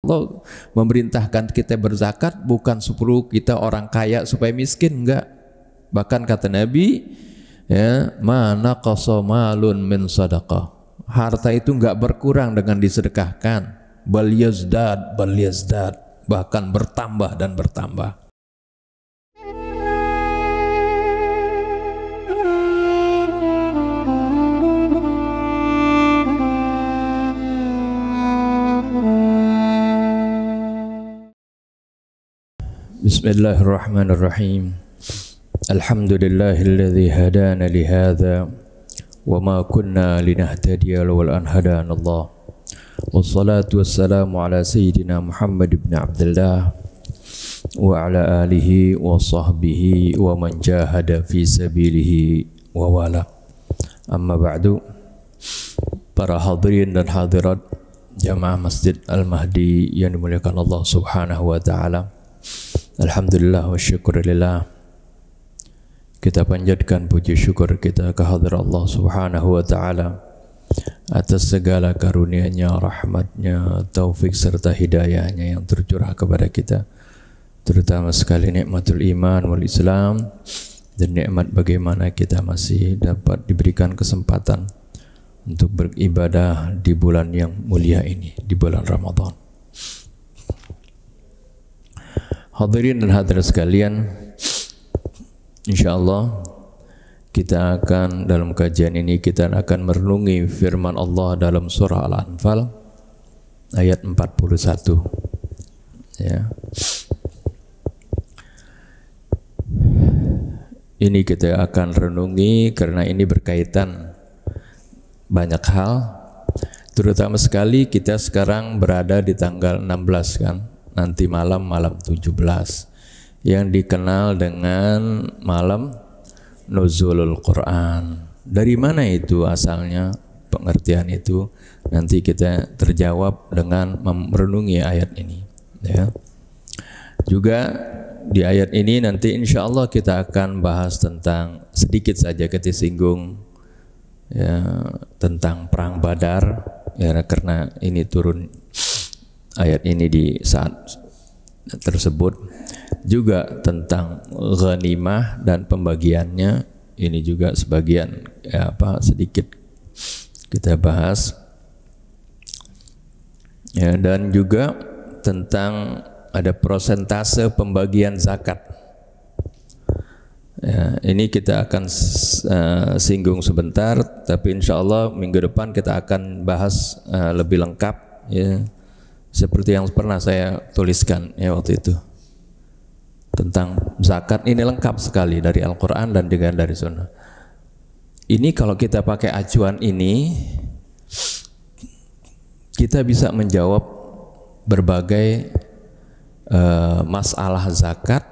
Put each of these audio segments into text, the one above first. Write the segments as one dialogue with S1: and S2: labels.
S1: Allah memerintahkan kita berzakat bukan supaya kita orang kaya supaya miskin, enggak. Bahkan kata Nabi, ya, mana qasamalun min sadaqah. Harta itu enggak berkurang dengan disedekahkan. Bal yazdad, bahkan bertambah dan bertambah. Bismillahirrahmanirrahim. Alhamdulillahilladzi hadana li hadza wa ma kunna linahtadiya lawla an hadana Allah. Wassalatu wassalamu ala sayyidina Muhammad ibn Abdullah wa ala alihi wa sahbihi wa man jahada fi sabilihi wa wala. Amma ba'du. Para hadirin dan hadirat Jamaah Masjid Al-Mahdi yang dimuliakan Allah Subhanahu wa taala. Alhamdulillah wa syukurillah, kita panjatkan puji syukur kita kehadirat Allah Subhanahu wa ta'ala atas segala karunia-Nya, rahmat-Nya, taufik serta hidayah-Nya yang tercurah kepada kita, terutama sekali nikmatul iman wal Islam, dan nikmat bagaimana kita masih dapat diberikan kesempatan untuk beribadah di bulan yang mulia ini, di bulan Ramadan. Hadirin dan hadirat sekalian, insyaallah kita akan dalam kajian ini kita akan merenungi firman Allah dalam surah Al-Anfal ayat 41. Ya. Ini kita akan renungi karena ini berkaitan banyak hal, terutama sekali kita sekarang berada di tanggal 16 kan. Nanti malam 17 yang dikenal dengan malam Nuzulul Quran. Dari mana itu asalnya pengertian itu? Nanti kita terjawab dengan merenungi ayat ini, ya. Juga di ayat ini nanti insya Allah kita akan bahas tentang, sedikit saja kita singgung, ya, tentang perang Badar, ya, karena ini turun ayat ini di saat tersebut. Juga tentang ghanimah dan pembagiannya, ini juga sebagian, ya, sedikit kita bahas, ya, dan juga tentang ada prosentase pembagian zakat, ya, ini kita akan singgung sebentar, tapi insya Allah minggu depan kita akan bahas lebih lengkap, ya, seperti yang pernah saya tuliskan, ya, waktu itu tentang zakat. Ini lengkap sekali dari Al-Quran dan juga dari Sunnah. Ini kalau kita pakai acuan ini, kita bisa menjawab berbagai masalah zakat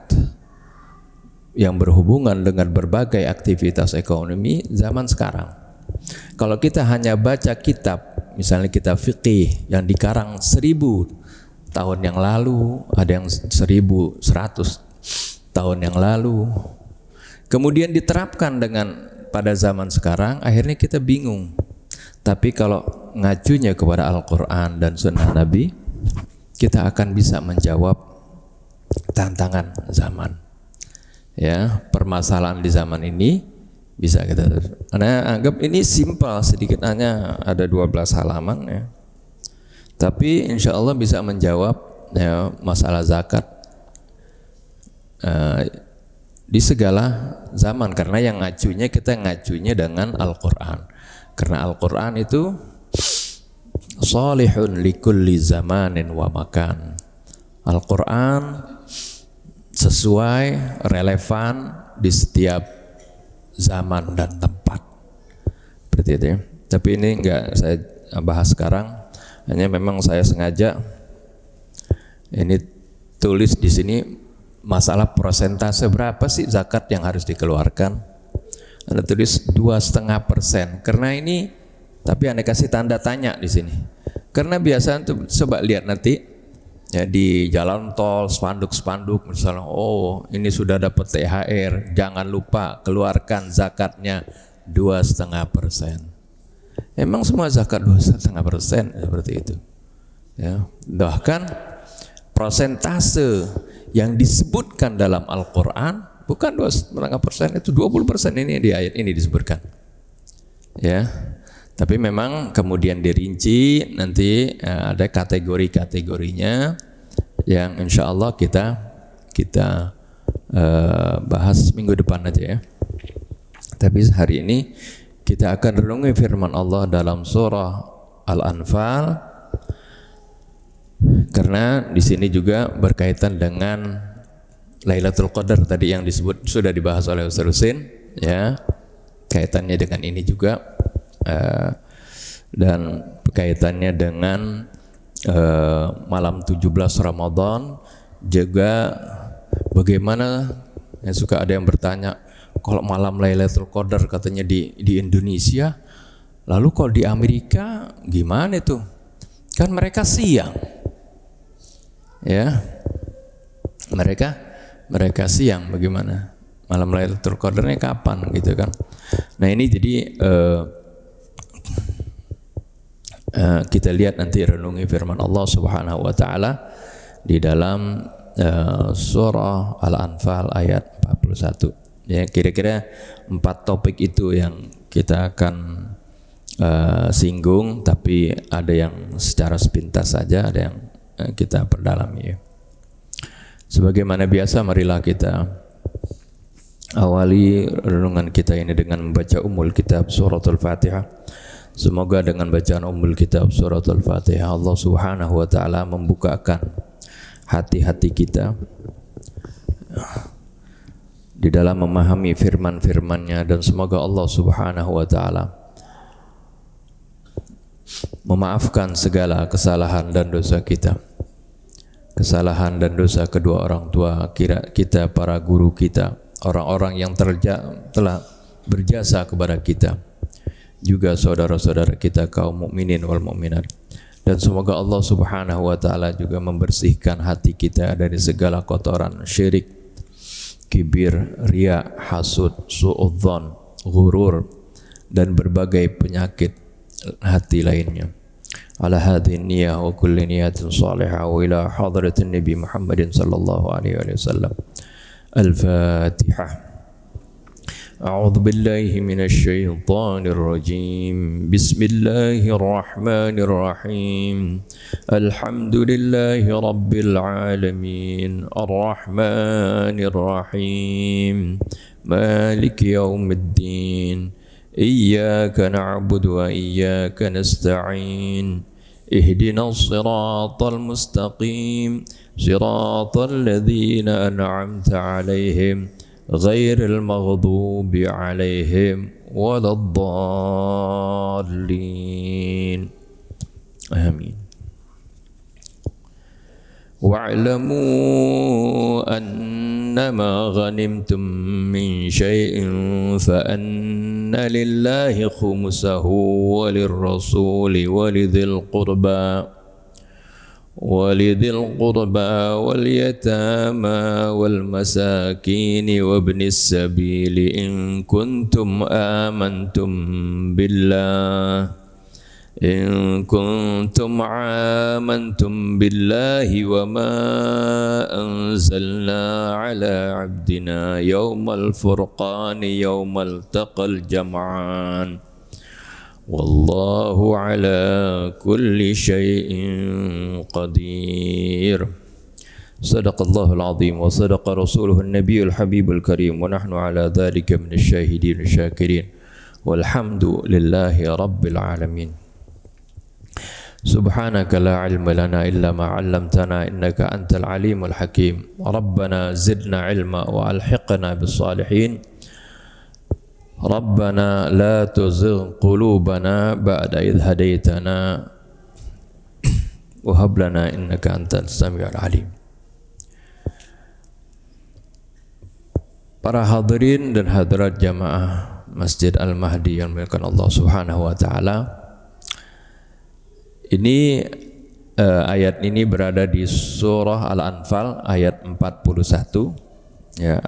S1: yang berhubungan dengan berbagai aktivitas ekonomi zaman sekarang. Kalau kita hanya baca kitab, misalnya kitab fikih yang dikarang 1000 tahun yang lalu, ada yang 1100 tahun yang lalu, kemudian diterapkan dengan pada zaman sekarang, akhirnya kita bingung. Tapi kalau ngacunya kepada Al-Quran dan Sunnah Nabi, kita akan bisa menjawab tantangan zaman, ya, permasalahan di zaman ini bisa kita. Karena anggap ini simpel sedikit, hanya ada 12 halaman, ya. Tapi insya Allah bisa menjawab, ya, masalah zakat di segala zaman, karena yang kita ngacunya dengan Al-Quran, karena Al-Quran itu salihun likulli zamanin wa makan. Al-Quran sesuai, relevan di setiap zaman dan tempat, seperti itu, ya. Tapi ini enggak saya bahas sekarang, hanya memang saya sengaja ini tulis di sini masalah prosentase berapa sih zakat yang harus dikeluarkan. Anda tulis 2,5%, karena ini, tapi Anda kasih tanda tanya di sini, karena biasa tuh, coba lihat nanti, ya, di jalan tol spanduk-spanduk misalnya, oh ini sudah dapat THR, jangan lupa keluarkan zakatnya 2,5%. Emang semua zakat 2,5% seperti itu? Ya, bahkan persentase yang disebutkan dalam Al-Quran bukan 2,5%, itu 20% ini di ayat ini disebutkan. Ya, tapi memang kemudian dirinci nanti ada kategori-kategorinya yang insya Allah kita bahas minggu depan aja ya. Tapi hari ini kita akan renungi firman Allah dalam surah Al-Anfal, karena di sini juga berkaitan dengan Lailatul Qadar tadi yang disebut sudah dibahas oleh Ustaz Husin, ya, kaitannya dengan ini juga dan kaitannya dengan malam 17 Ramadan juga. Bagaimana, ya, suka ada yang bertanya, kalau malam Lailatul Qadar katanya di Indonesia, lalu kalau di Amerika gimana itu? Kan mereka siang. Ya, mereka siang, bagaimana malam Lailatul Qadarnya kapan gitu kan? Nah ini jadi kita lihat nanti renungi firman Allah Subhanahu Wa Taala di dalam surah Al-Anfal ayat 41. Ya, kira-kira 4 topik itu yang kita akan singgung, tapi ada yang secara sepintas saja, ada yang kita perdalami. Sebagaimana biasa, marilah kita awali renungan kita ini dengan membaca Ummul Kitab Suratul Fatihah. Semoga dengan bacaan Ummul Kitab Suratul Fatihah Allah Subhanahu Wa Taala membukakan hati-hati kita di dalam memahami firman-firman-Nya, dan semoga Allah Subhanahu Wa Taala memaafkan segala kesalahan dan dosa kita, kesalahan dan dosa kedua orang tua kita, para guru kita, orang-orang yang telah berjasa kepada kita, juga saudara-saudara kita kaum mukminin wal mukminat. Dan semoga Allah Subhanahu Wa Taala juga membersihkan hati kita dari segala kotoran syirik, kibir, riya, hasud, su'udzon, ghurur, dan berbagai penyakit hati lainnya. Ala hadhihi niyyah wa kulli niyatin salihah wa ila hadratin Nabi Muhammadin sallallahu alaihi wasallam. Al-Fatihah. أعوذ بالله من الشيطان الرجيم بسم الله الرحمن الرحيم الحمد لله رب العالمين الرحمن الرحيم مالك يوم الدين إياك نعبد وإياك نستعين اهدنا الصراط المستقيم صراط الذين أنعمت عليهم غير المغضوب عليهم ولا الضالين آمين. واعلموا أنما غنمتم من شيء فأن لله خمسه وللرسول ولذي القربى واليتامى والمساكين وابن السبيل إن كنتم آمنتم بالله وما أنزلنا على عبدنا يوم الفرقان يوم التقى الجمعان والله على كل شيء قدير. صدق الله العظيم وصدق رسوله النبي الحبيب الكريم ونحن على ذلك من الشاهدين الشاكرين والحمد لله رب العالمين. سبحانك لا علم لنا إلا ما علمتنا إنك أنت العليم الحكيم. ربنا زدنا علما وألحقنا بالصالحين. ربنا لا تزغ قلوبنا بعد إذ هديتنا وهب لنا إنك أنت السميع العليم. Para hadirin dan hadirat jamaah Masjid Al-Mahdi yang dimuliakan Allah Subhanahu Wa Taala, ini ayat ini berada di surah Al-Anfal ayat 41. Ya,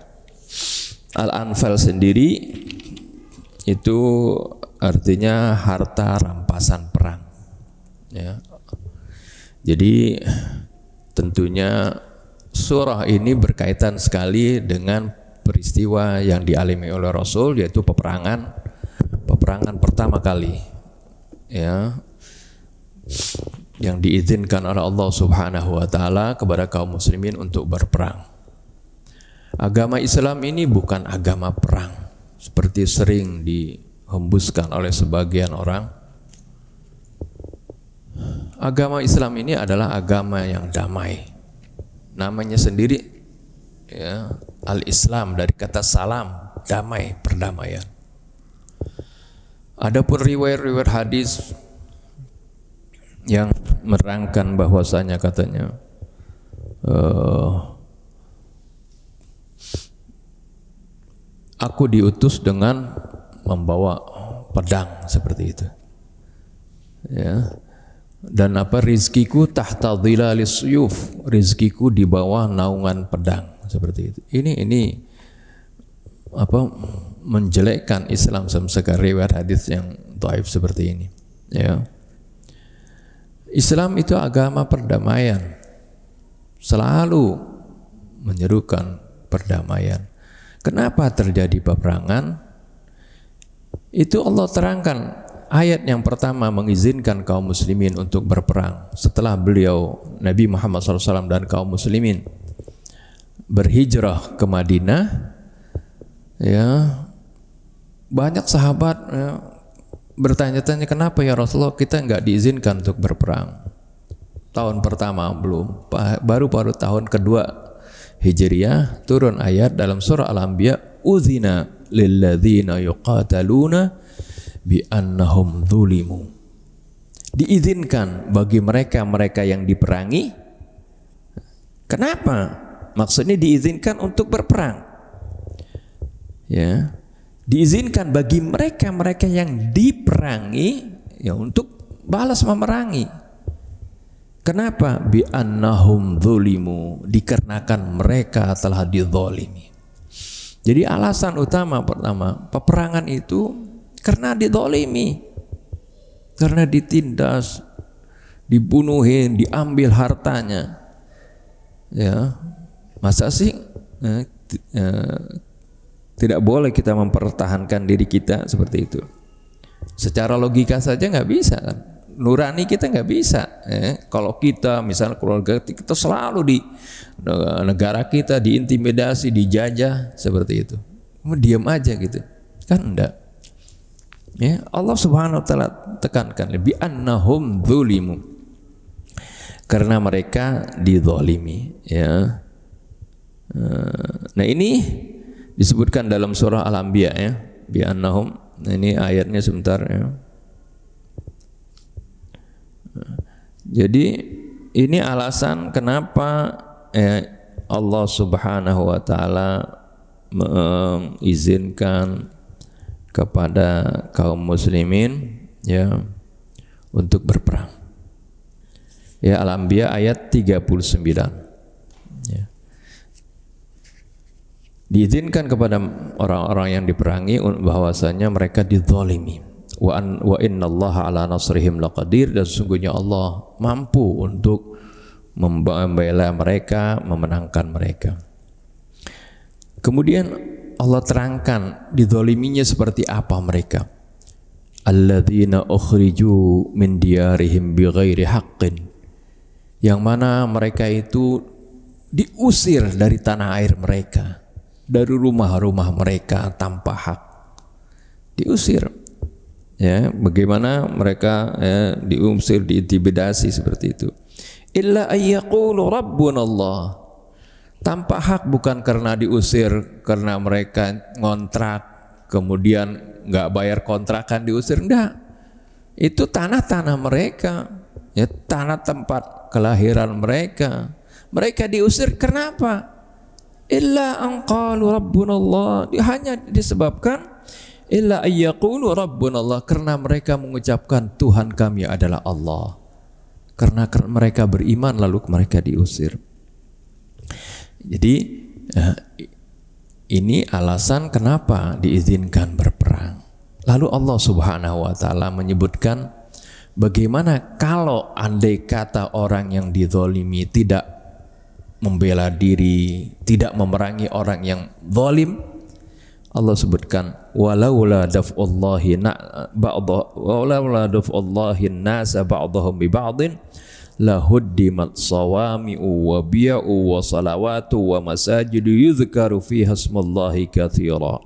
S1: Al-Anfal sendiri itu artinya harta rampasan perang. Ya. Jadi tentunya surah ini berkaitan sekali dengan peristiwa yang dialami oleh Rasul, yaitu peperangan pertama kali, ya, yang diizinkan oleh Allah Subhanahu wa taala kepada kaum muslimin untuk berperang. Agama Islam ini bukan agama perang seperti sering dihembuskan oleh sebagian orang. Agama Islam ini adalah agama yang damai. Namanya sendiri, ya, al-Islam, dari kata salam, damai, perdamaian. Adapun riwayat-riwayat hadis yang menerangkan bahwasanya katanya aku diutus dengan membawa pedang seperti itu, ya. Dan rizkiku tahta dhilalis suyuf, rizkiku di bawah naungan pedang, seperti itu. Ini menjelekkan Islam sekarang, riwayat hadis yang dhaif seperti ini, ya. Islam itu agama perdamaian, selalu menyerukan perdamaian. Kenapa terjadi peperangan? Itu Allah terangkan. Ayat yang pertama mengizinkan kaum muslimin untuk berperang setelah beliau Nabi Muhammad SAW dan kaum muslimin berhijrah ke Madinah, ya, banyak sahabat, ya, bertanya-tanya, kenapa ya Rasulullah kita nggak diizinkan untuk berperang? Tahun pertama belum, baru tahun kedua Hijriyah turun ayat dalam surah Al-Anbiya, uzina lilladzina yuqataluna bi annahum dzulimu. Diizinkan bagi mereka yang diperangi. Kenapa? Maksudnya diizinkan untuk berperang, ya. Diizinkan bagi mereka yang diperangi, ya, untuk balas memerangi. Kenapa? Bi annahum dzulimu, dikarenakan mereka telah dizalimi. Jadi alasan utama pertama peperangan itu karena dizalimi, karena ditindas, dibunuhin, diambil hartanya, ya. Masa sih tidak boleh kita mempertahankan diri kita seperti itu? Secara logika saja nggak bisa, kan? Nurani kita nggak bisa, ya. Kalau kita misalnya keluarga kita selalu di negara kita diintimidasi, dijajah seperti itu, diam aja gitu, kan enggak, ya. Allah Subhanahu wa taala tekankan lebih annahum dzulimu, karena mereka dizalimi, ya. Nah, ini disebutkan dalam surah Al-Anbiya, ya, bi annahum. Nah, ini ayatnya sebentar, ya. Jadi ini alasan kenapa Allah Subhanahu wa taala mengizinkan kepada kaum muslimin, ya, untuk berperang. Ya, Al-Anbiya ayat 39. Ya. Diizinkan kepada orang-orang yang diperangi bahwasanya mereka dizalimi. Wa innallaha ala nasrihim laqadir, dan sesungguhnya Allah mampu untuk membela mereka, memenangkan mereka. Kemudian Allah terangkan dizaliminya seperti apa mereka. Alladzina ukhriju min diyarihim bighairi haqqin, yang mana mereka itu diusir dari tanah air mereka, dari rumah-rumah mereka tanpa hak, diusir. Ya, bagaimana mereka, ya, diusir, diintimidasi seperti itu. Illa ayyaqulu rabbunallah, tanpa hak, bukan karena diusir karena mereka ngontrak kemudian nggak bayar kontrakan diusir, enggak. Itu tanah-tanah mereka, ya, tanah tempat kelahiran mereka. Mereka diusir kenapa? Illa an qalu rabbunallah, hanya disebabkan illa ayyaqulu rabbunallah, karena mereka mengucapkan Tuhan kami adalah Allah. Karena mereka beriman lalu mereka diusir. Jadi ini alasan kenapa diizinkan berperang. Lalu Allah Subhanahu wa taala menyebutkan Bagaimana kalau andai kata orang yang dizalimi tidak membela diri, tidak memerangi orang yang zalim? Allah sebutkan walaula daf'ullahi nasa ba'dahum bi ba'din lahuddimat sawami'u wa bi'u wa salawatu wa masajidu yudhkaru fiha ismullahi katsira.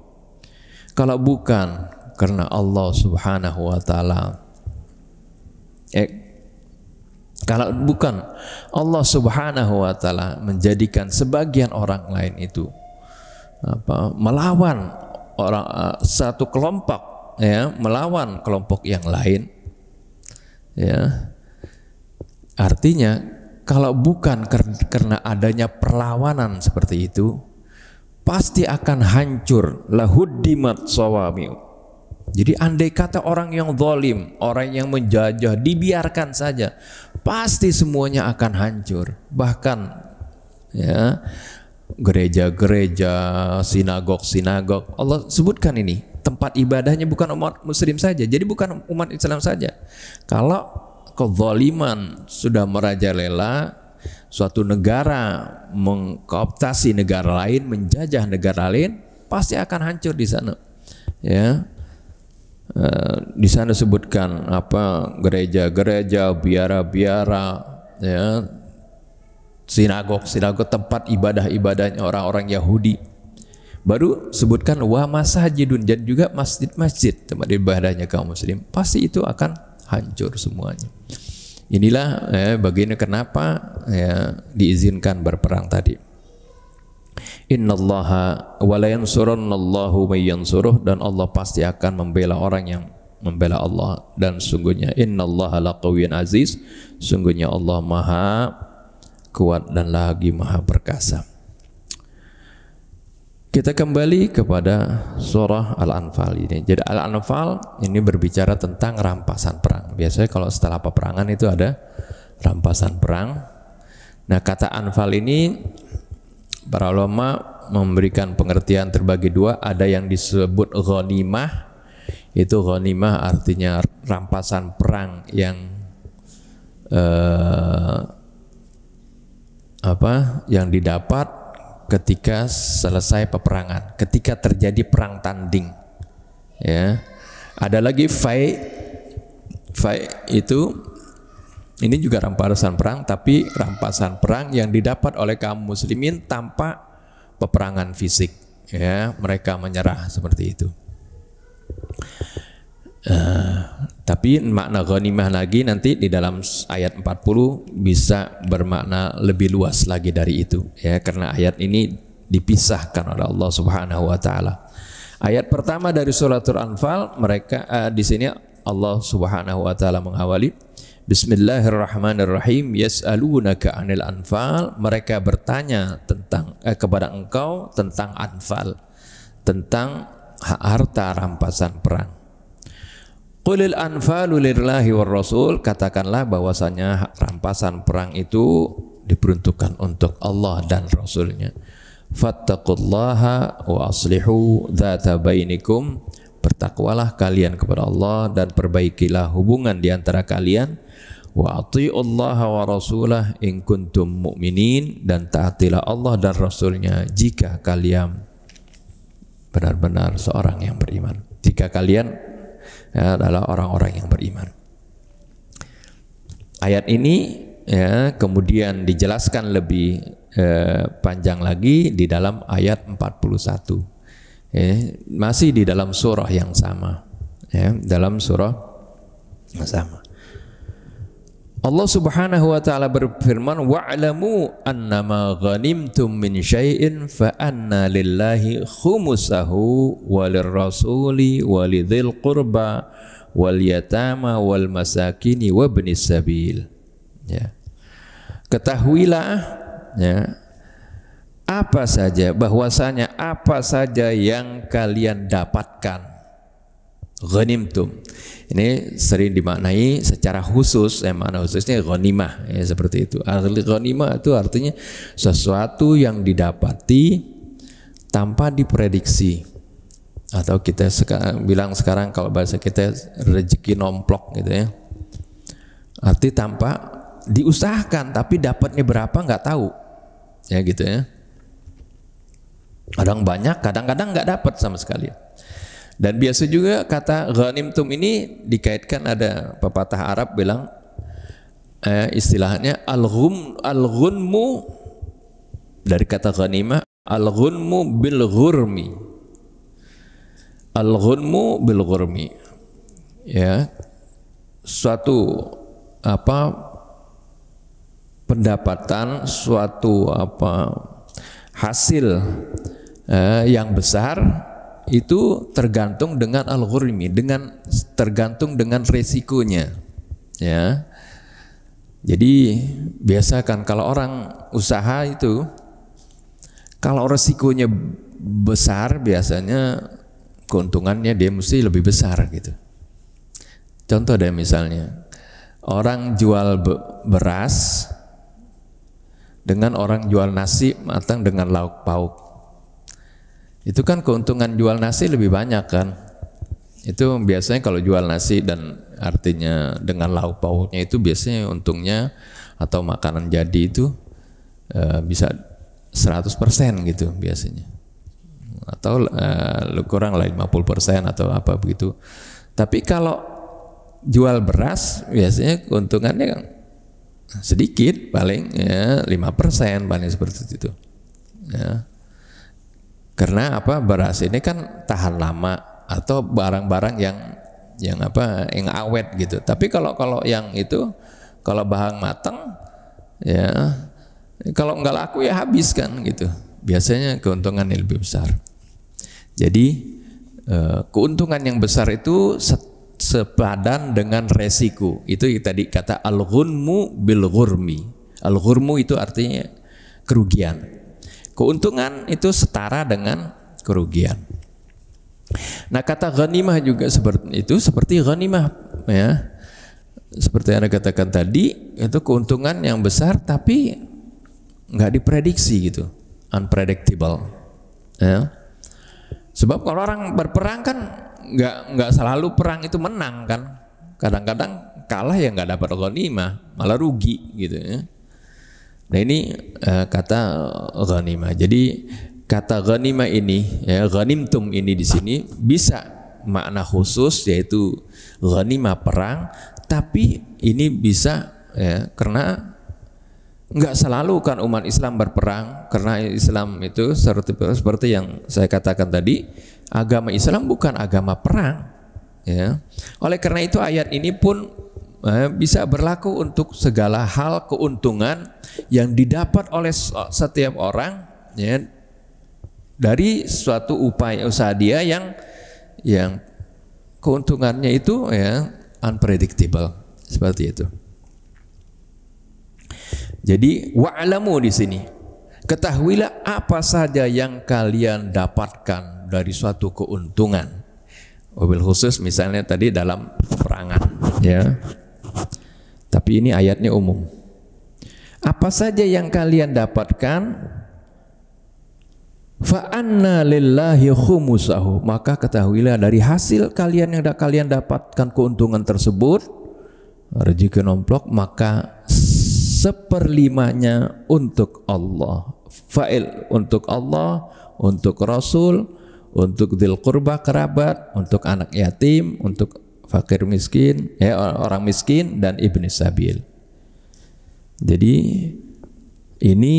S1: Kalau bukan karena Allah Subhanahu wa taala, kalau bukan Allah Subhanahu wa taala menjadikan sebagian orang lain itu melawan orang satu kelompok, ya, melawan kelompok yang lain, ya, artinya kalau bukan karena adanya perlawanan seperti itu, pasti akan hancur. Lahuddimat sawami'u. Jadi andai kata orang yang zalim, orang yang menjajah dibiarkan saja, pasti semuanya akan hancur. Bahkan, ya, gereja-gereja, sinagog-sinagog, Allah sebutkan ini tempat ibadahnya bukan umat muslim saja, jadi bukan umat Islam saja. Kalau kezaliman sudah merajalela, suatu negara mengkooptasi negara lain, menjajah negara lain, pasti akan hancur di sana, ya. Di sana sebutkan gereja-gereja, biara-biara, ya, sinagog-sinagog, tempat ibadah-ibadahnya orang-orang Yahudi. Baru sebutkan wa masajidun, dan juga masjid-masjid, tempat ibadahnya kaum muslim, pasti itu akan hancur semuanya. Inilah bagian kenapa, ya, diizinkan berperang tadi. Innallaha wa la yansurannallahu may yansuruh, dan Allah pasti akan membela orang yang membela Allah. Dan sungguhnya innallaha laqawiyyun aziz, sungguhnya Allah maha kuat dan lagi maha perkasa. Kita kembali kepada surah Al-Anfal ini. Jadi Al-Anfal ini berbicara tentang rampasan perang. Biasanya kalau setelah peperangan itu ada rampasan perang. Nah, kata Anfal ini para ulama memberikan pengertian terbagi dua. Ada yang disebut ghanimah. Itu ghanimah artinya rampasan perang yang yang didapat ketika selesai peperangan, ketika terjadi perang tanding, ya. Ada lagi fai itu, ini juga rampasan perang, tapi rampasan perang yang didapat oleh kaum muslimin tanpa peperangan fisik, ya, mereka menyerah seperti itu. Tapi makna ghanimah lagi nanti di dalam ayat 40 bisa bermakna lebih luas lagi dari itu, ya, karena ayat ini dipisahkan oleh Allah Subhanahu wa taala. Ayat pertama dari suratul Anfal, mereka di sini Allah Subhanahu wa taala mengawali Bismillahirrahmanirrahim, yas'alunaka 'anil anfal, mereka bertanya tentang kepada engkau tentang anfal, tentang harta rampasan perang. Qulil anfalu lillahi war rasul, katakanlah bahwasanya rampasan perang itu diperuntukkan untuk Allah dan Rasulnya. Fattaqullaha wa aslihu dzata bainikum, bertakwalah kalian kepada Allah dan perbaikilah hubungan di antara kalian. Wa atiullaha wa rasulah in kuntum mu'minin, dan taatilah Allah dan Rasulnya jika kalian benar-benar seorang yang beriman, jika kalian adalah orang-orang yang beriman. Ayat ini, ya, kemudian dijelaskan lebih panjang lagi di dalam ayat 41, ya, masih di dalam surah yang sama, ya, dalam surah yang sama. Allah Subhanahu wa taala berfirman, wa'lamu annama ghanimtum min syai'in fa anna lillahi khumusahu walirrasuli walidhil qurba wal yatama wal masakini wa ibnis sabil. Ya. Ketahuilah, ya, apa saja, bahwasanya apa saja yang kalian dapatkan, ghanimtum ini sering dimaknai secara khusus, makna khususnya ghanimah, ya, seperti itu. Ghanimah itu artinya sesuatu yang didapati tanpa diprediksi, atau kita bilang sekarang kalau bahasa kita rezeki nomplok gitu, ya. Arti tanpa diusahakan, tapi dapatnya berapa nggak tahu, ya gitu ya. Kadang banyak, kadang-kadang nggak dapat sama sekali. Dan biasa juga kata ghanimtum ini dikaitkan, ada pepatah Arab bilang istilahnya al-ghunmu, dari kata ghanimah, al-ghunmu bil ghurmi. Al-ghunmu bil ghurmi, ya, suatu pendapatan, suatu hasil yang besar itu tergantung dengan al-ghurmi, tergantung dengan resikonya, ya. Jadi biasa kan kalau orang usaha itu, kalau resikonya besar biasanya keuntungannya dia mesti lebih besar gitu. Contoh deh, misalnya orang jual beras dengan orang jual nasi matang dengan lauk pauk, itu kan keuntungan jual nasi lebih banyak kan. Itu biasanya kalau jual nasi dan artinya dengan lauk pauknya itu biasanya untungnya atau makanan jadi itu bisa 100% gitu biasanya, atau kurang lah 50% atau apa begitu. Tapi kalau jual beras biasanya keuntungannya sedikit, paling ya 5% paling seperti itu, ya. Karena beras ini kan tahan lama, atau barang-barang yang awet gitu. Tapi kalau yang itu, kalau bahan matang ya, kalau nggak laku ya habis kan gitu. Biasanya keuntungannya lebih besar. Jadi keuntungan yang besar itu sepadan dengan resiko. Itu tadi kata al-ghunmu bil ghurmi. Al-ghurmu itu artinya kerugian. Keuntungan itu setara dengan kerugian. Nah, kata ghanimah juga seperti itu, seperti ghanimah, ya. Seperti yang Anda katakan tadi, itu keuntungan yang besar tapi nggak diprediksi gitu, unpredictable, ya. Sebab kalau orang berperang kan nggak selalu perang itu menang kan, kadang-kadang kalah ya nggak dapat ghanimah, malah rugi gitu ya. Nah ini kata ghanimah. Jadi kata ghanimah ini, ya, ghanimtum ini di sini bisa makna khusus yaitu ghanimah perang, tapi ini bisa, ya, karena nggak selalu kan umat Islam berperang, karena Islam itu seperti yang saya katakan tadi, agama Islam bukan agama perang, ya. Oleh karena itu ayat ini pun bisa berlaku untuk segala hal keuntungan yang didapat oleh setiap orang, ya, dari suatu upaya usaha dia yang keuntungannya itu, ya, unpredictable, seperti itu. Jadi wa'lamu di sini, ketahuilah apa saja yang kalian dapatkan dari suatu keuntungan. Wabil khusus misalnya tadi dalam peperangan, ya. Tapi ini ayatnya umum. Apa saja yang kalian dapatkan, fa anna lillahi khumusahu, maka ketahuilah dari hasil kalian yang kalian dapatkan keuntungan tersebut, rezeki nomplok, maka 1/5 untuk Allah, fa'il untuk Allah, untuk Rasul, untuk dzil qurba kerabat, untuk anak yatim, untuk fakir miskin, ya, orang miskin, dan ibni sabil. Jadi ini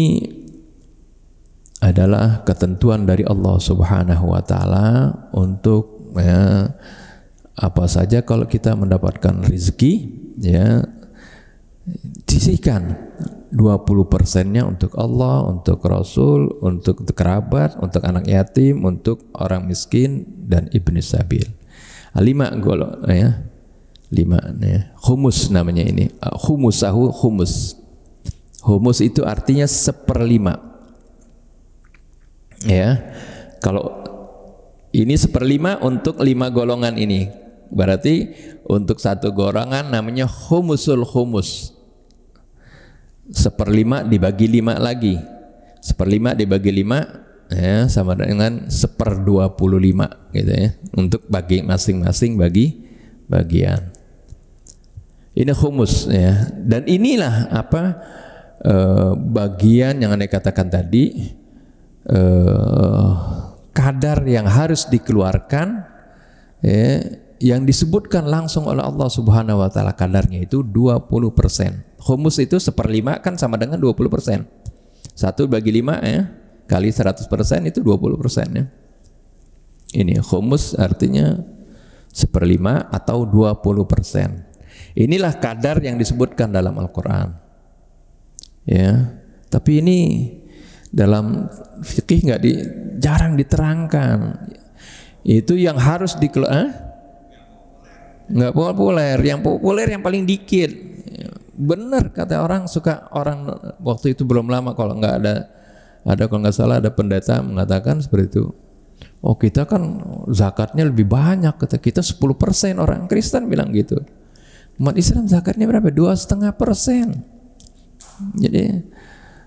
S1: adalah ketentuan dari Allah Subhanahu wa taala untuk, ya, apa saja kalau kita mendapatkan rezeki, ya, sisihkan 20%-nya untuk Allah, untuk Rasul, untuk kerabat, untuk anak yatim, untuk orang miskin, dan ibni sabil. 5 golok, ya, 5, ya. Khumus namanya ini, khumusahu, khumus. Khumus itu artinya 1/5, ya. Kalau ini 1/5 untuk 5 golongan ini, berarti untuk satu golongan namanya khumusul khumus. 1/5 dibagi 5 lagi, 1/5 dibagi 5, ya, sama dengan 1/25 gitu, ya, untuk bagi masing-masing bagi bagian. Ini khumus ya. Dan inilah bagian yang Anda katakan tadi, kadar yang harus dikeluarkan ya, yang disebutkan langsung oleh Allah Subhanahu wa taala, kadarnya itu 20%. Khumus itu 1/5 kan sama dengan 20%. 1/5 ya kali 100% itu 20% ya. Ini khumus artinya 1/5 atau 20%. Inilah kadar yang disebutkan dalam Al-Quran ya. Tapi ini dalam fikih jarang diterangkan. Itu yang harus nggak populer. Yang populer yang paling dikit. Benar kata orang waktu itu belum lama, kalau nggak ada kalau nggak salah ada pendeta mengatakan seperti itu. Oh, kita kan zakatnya lebih banyak, kata kita 10%, orang Kristen bilang gitu. Umat Islam zakatnya berapa? 2,5%. Jadi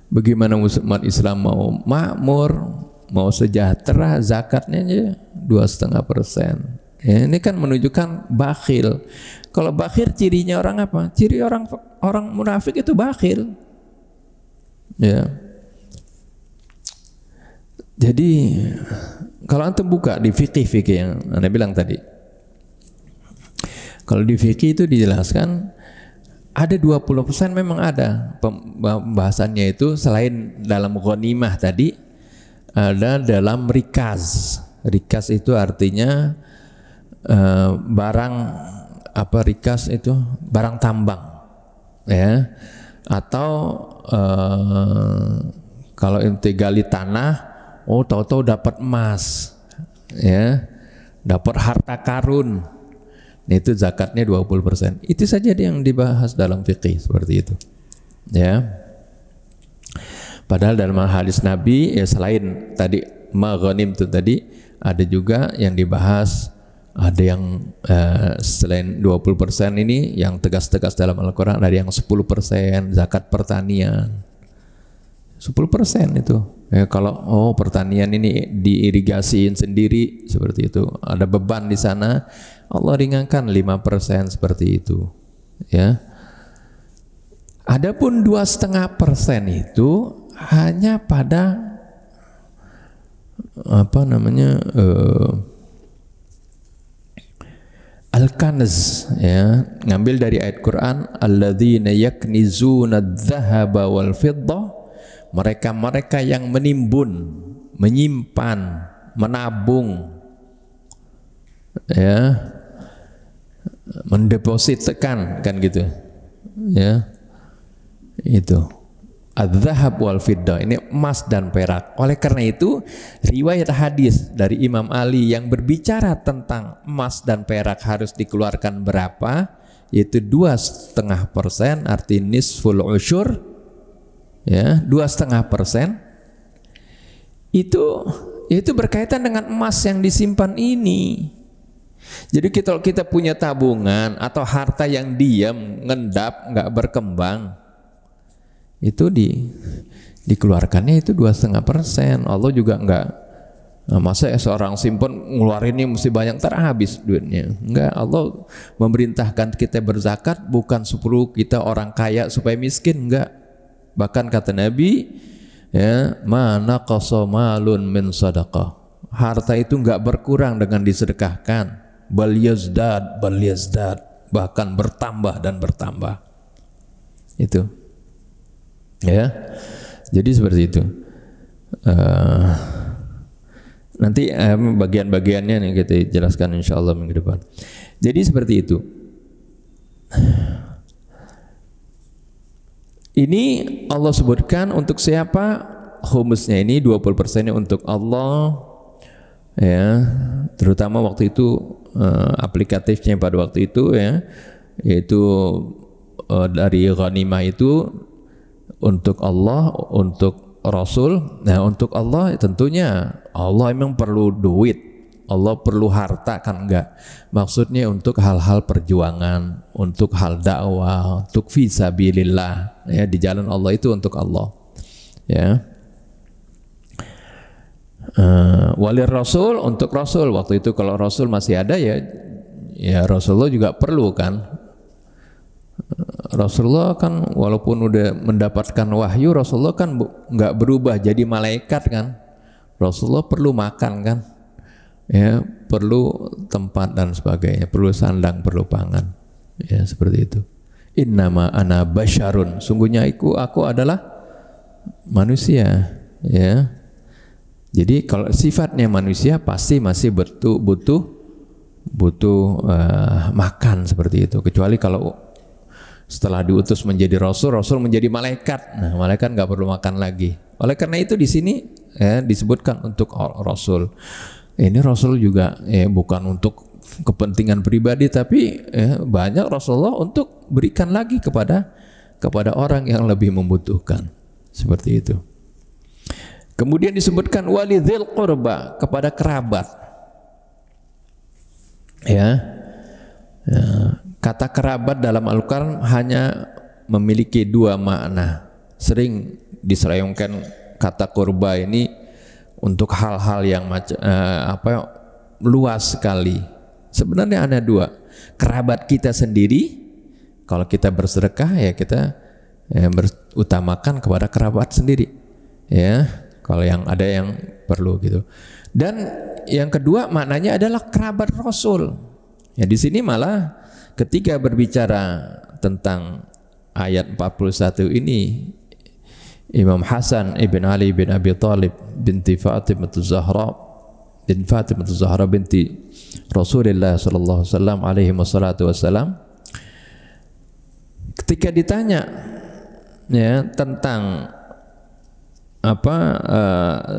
S1: bagaimana umat Islam mau makmur, mau sejahtera, zakatnya aja 2,5%. Ya, ini kan menunjukkan bakhil. Kalau bakhil cirinya orang apa? Ciri orang munafik itu bakhil. Ya. Jadi kalau antum buka di fikih yang Anda bilang tadi, kalau di fikih itu dijelaskan ada 20% memang ada pembahasannya itu, selain dalam ghanimah tadi ada dalam rikaz. Rikaz itu artinya barang rikaz itu barang tambang ya, atau kalau ente gali tanah, tahu-tahu dapat emas ya, dapat harta karun. Itu zakatnya 20%. Itu saja yang dibahas dalam fikih seperti itu. Ya. Padahal dalam hadis Nabi ya, selain tadi maghanim itu tadi, ada juga yang dibahas, ada yang selain 20% ini yang tegas-tegas dalam Al-Qur'an, ada yang 10% zakat pertanian. 10% itu. Ya, kalau pertanian ini diirigasiin sendiri seperti itu, ada beban di sana, Allah ringankan 5% seperti itu ya. Adapun 2,5% itu hanya pada al-kanz ya, ngambil dari ayat Quran, alladzina yaknizuna adz-dzahaba wal fiddah, mereka yang menimbun, menyimpan, menabung ya, mendepositkan kan gitu ya, itu adz-dzahab wal fiddah, ini emas dan perak. Oleh karena itu riwayat hadis dari Imam Ali yang berbicara tentang emas dan perak harus dikeluarkan berapa, yaitu 2,5%, arti nisful usyur ya, 2,5%. Itu berkaitan dengan emas yang disimpan ini. Jadi kalau kita punya tabungan atau harta yang diam, ngendap, nggak berkembang, itu dikeluarkannya itu 2,5%. Allah juga nggak, masa seorang simpen ngeluarinnya mesti banyak, ntar habis duitnya. Enggak, Allah memerintahkan kita berzakat bukan supaya kita orang kaya supaya miskin, enggak. Bahkan kata Nabi ya, mana qasamalun min sadaqah, harta itu enggak berkurang dengan disedekahkan, bal yazdad, bahkan bertambah dan bertambah. Itu ya, jadi seperti itu. Nanti bagian-bagiannya nih kita jelaskan insyaallah minggu depan. Jadi seperti itu. Ini Allah sebutkan untuk siapa khumusnya, ini 20%-nya untuk Allah ya, terutama waktu itu aplikatifnya pada waktu itu ya, yaitu dari ghanimah itu untuk Allah, untuk Rasul. Nah, untuk Allah tentunya Allah memang perlu duit, Allah perlu harta kan, enggak. Maksudnya untuk hal-hal perjuangan, untuk hal dakwah, untuk fisabilillah ya, di jalan Allah itu untuk Allah ya. Walir Rasul, untuk Rasul waktu itu, kalau Rasul masih ada ya Rasulullah juga perlu kan Rasulullah kan walaupun udah mendapatkan wahyu, Rasulullah kan nggak berubah jadi malaikat kan. Rasulullah perlu makan kan, ya, perlu tempat dan sebagainya, perlu sandang, perlu pangan, ya seperti itu. Innama ana basyarun, sungguhnya aku adalah manusia, ya. Jadi kalau sifatnya manusia pasti masih butuh makan seperti itu. Kecuali kalau setelah diutus menjadi rasul menjadi malaikat. Nah, malaikat nggak perlu makan lagi. Oleh karena itu di sini disebutkan untuk rasul. Ini rasul juga bukan untuk kepentingan pribadi, tapi banyak Rasulullah untuk berikan lagi kepada orang yang lebih membutuhkan. Seperti itu. Kemudian disebutkan walidzil qurba, kepada kerabat. Kata kerabat dalam Al-Quran hanya memiliki dua makna. Sering diserayungkan kata kurba ini untuk hal-hal yang luas sekali. Sebenarnya ada dua. Kerabat kita sendiri, kalau kita bersedekah ya kita utamakan kepada kerabat sendiri. Ya, kalau yang ada yang perlu gitu. Dan yang kedua maknanya adalah kerabat Rasul. Ya, di sini malah ketika berbicara tentang ayat 41 ini, Imam Hasan ibn Ali bin Abi Thalib binti Fatimah Zahra binti Rasulullah sallallahu alaihi wasallam, ketika ditanya tentang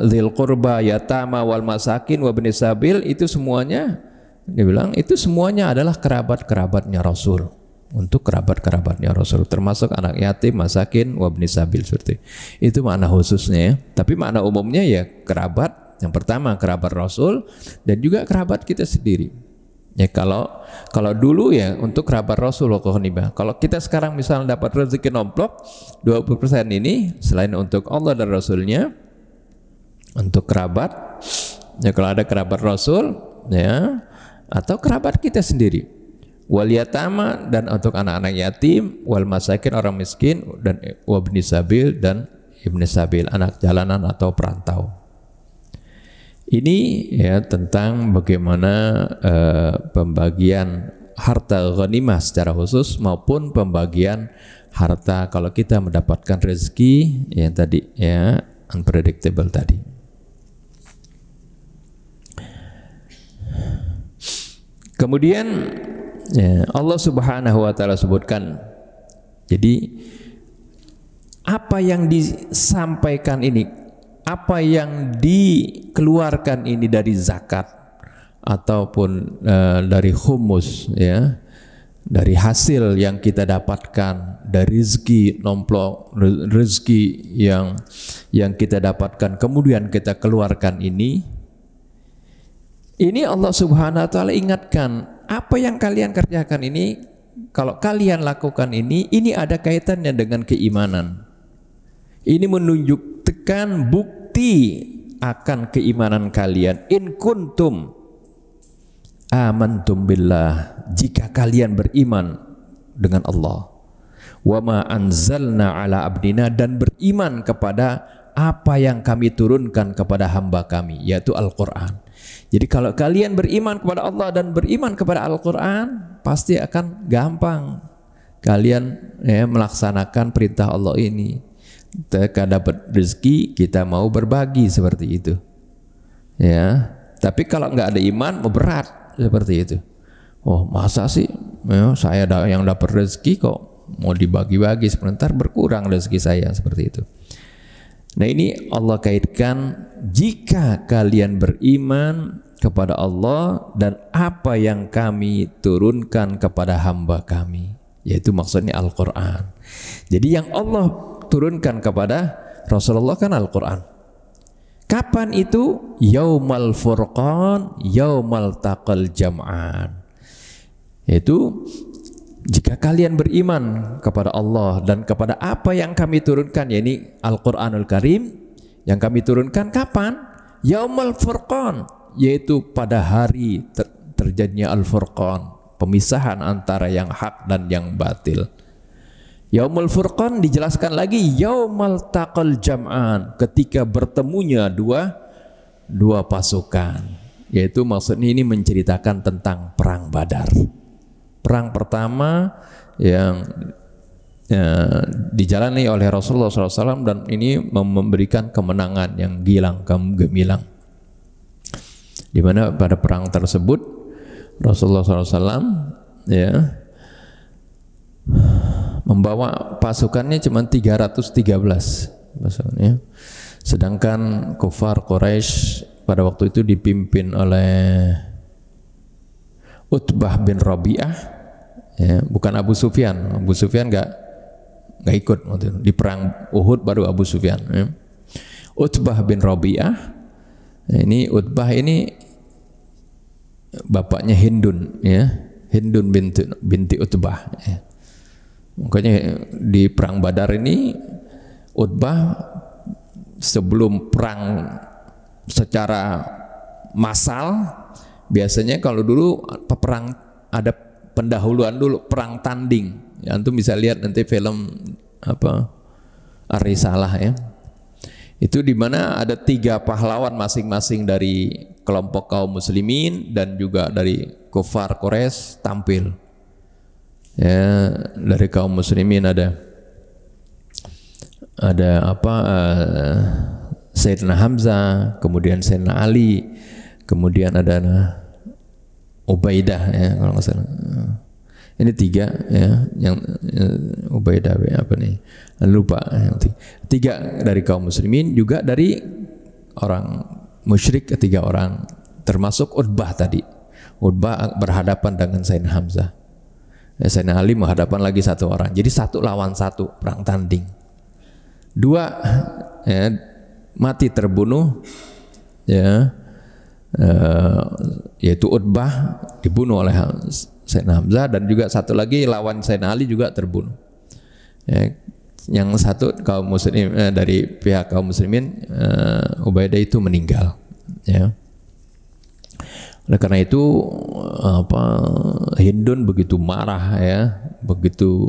S1: dzil qurba, yatama wal masakin wa ibnis sabil, itu semuanya dia bilang itu semuanya adalah kerabat-kerabatnya Rasul. Untuk kerabat-kerabatnya Rasul, termasuk anak yatim, masakin, wabni sabil, seperti itu makna khususnya. Tapi makna umumnya ya kerabat. Yang pertama kerabat Rasul dan juga kerabat kita sendiri. Ya kalau dulu ya untuk kerabat Rasul, kalau kita sekarang misalnya dapat rezeki nomplok 20% ini selain untuk Allah dan Rasulnya, untuk kerabat ya, kalau ada kerabat Rasul ya, atau kerabat kita sendiri, wal yatama, dan untuk anak-anak yatim, wal masakin, orang miskin, dan wabni sabil, dan ibni sabil, anak jalanan atau perantau. Ini ya tentang bagaimana pembagian harta ghanimah secara khusus maupun pembagian harta kalau kita mendapatkan rezeki yang tadi ya unpredictable tadi. Kemudian ya, Allah Subhanahu wa taala sebutkan, jadi apa yang disampaikan ini, apa yang dikeluarkan ini dari zakat ataupun dari humus ya, dari hasil yang kita dapatkan, dari rezeki nomplok, rezeki yang kita dapatkan kemudian kita keluarkan ini Allah Subhanahu wa taala ingatkan, apa yang kalian kerjakan ini, kalau kalian lakukan ini ada kaitannya dengan keimanan. Ini menunjukkan bukti akan keimanan kalian. In kuntum amantum billah, jika kalian beriman dengan Allah. Wa ma anzalna ala abdina, dan beriman kepada apa yang kami turunkan kepada hamba kami, yaitu Al-Quran. Jadi kalau kalian beriman kepada Allah dan beriman kepada Al-Quran, pasti akan gampang kalian melaksanakan perintah Allah ini. Ketika dapat rezeki kita mau berbagi seperti itu ya. Tapi kalau nggak ada iman berat seperti itu. Oh masa sih ya, saya yang dapat rezeki kok mau dibagi-bagi, sebentar berkurang rezeki saya, seperti itu. Nah ini Allah kaitkan, jika kalian beriman kepada Allah dan apa yang kami turunkan kepada hamba kami, yaitu maksudnya Al-Quran. Jadi yang Allah turunkan kepada Rasulullah kan Al-Quran. Kapan itu? Yaumal furqan, yaumal taqal jam'an. Yaitu jika kalian beriman kepada Allah dan kepada apa yang kami turunkan, yakni Al-Quranul Karim yang kami turunkan kapan? Yaumal furqan, yaitu pada hari terjadinya Al-Furqan, pemisahan antara yang hak dan yang batil. Yaumul Furqan dijelaskan lagi yaumal taqal jam'an, ketika bertemunya dua pasukan. Yaitu maksudnya ini menceritakan tentang perang Badar. Perang pertama yang dijalani oleh Rasulullah SAW, dan ini memberikan kemenangan yang gemilang. Di mana pada perang tersebut Rasulullah SAW membawa pasukannya cuma 313 pasukannya. Sedangkan kufar Quraisy pada waktu itu dipimpin oleh Utbah bin Rabi'ah, bukan Abu Sufyan. Abu Sufyan nggak ikut waktu itu. Di perang Uhud baru Abu Sufyan. Utbah bin Rabi'ah, ini Utbah ini bapaknya Hindun, Hindun binti Utbah. Makanya di perang Badar ini Utbah sebelum perang secara massal, biasanya kalau dulu perang ada pendahuluan dulu, perang tanding. Ya, antum bisa lihat nanti film Ar-Risalah Itu di mana ada 3 pahlawan masing-masing dari kelompok kaum muslimin dan juga dari kufar Quraisy tampil. Dari kaum muslimin ada Sayyidina Hamzah, kemudian Sayyidina Ali, kemudian ada Ubaidah, kalau nggak salah. Ini 3 yang Ubaidah lupa, yang 3 dari kaum muslimin, juga dari orang musyrik 3 orang, termasuk Utbah tadi. Utbah berhadapan dengan Sayyidina Hamzah. Sayyidina Ali menghadapan lagi 1 orang. Jadi 1 lawan 1, perang tanding. 2 mati terbunuh, yaitu Utbah dibunuh oleh Sayyidina Hamzah, dan juga 1 lagi lawan Sayyidina Ali juga terbunuh. Yang 1 kaum muslim dari pihak kaum muslimin, Ubaidah itu meninggal. Oleh karena itu Hindun begitu marah, begitu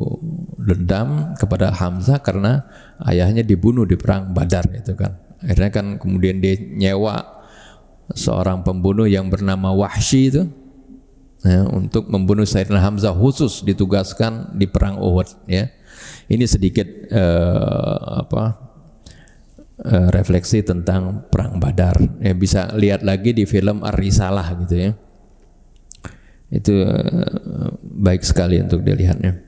S1: dendam kepada Hamzah karena ayahnya dibunuh di perang Badar itu kan. Akhirnya kan kemudian dia nyewa seorang pembunuh yang bernama Wahsy itu untuk membunuh Sayyidina Hamzah, khusus ditugaskan di perang Uhud. Ini sedikit refleksi tentang perang Badar. Bisa lihat lagi di film Ar-Risalah gitu. Itu baik sekali untuk dilihatnya.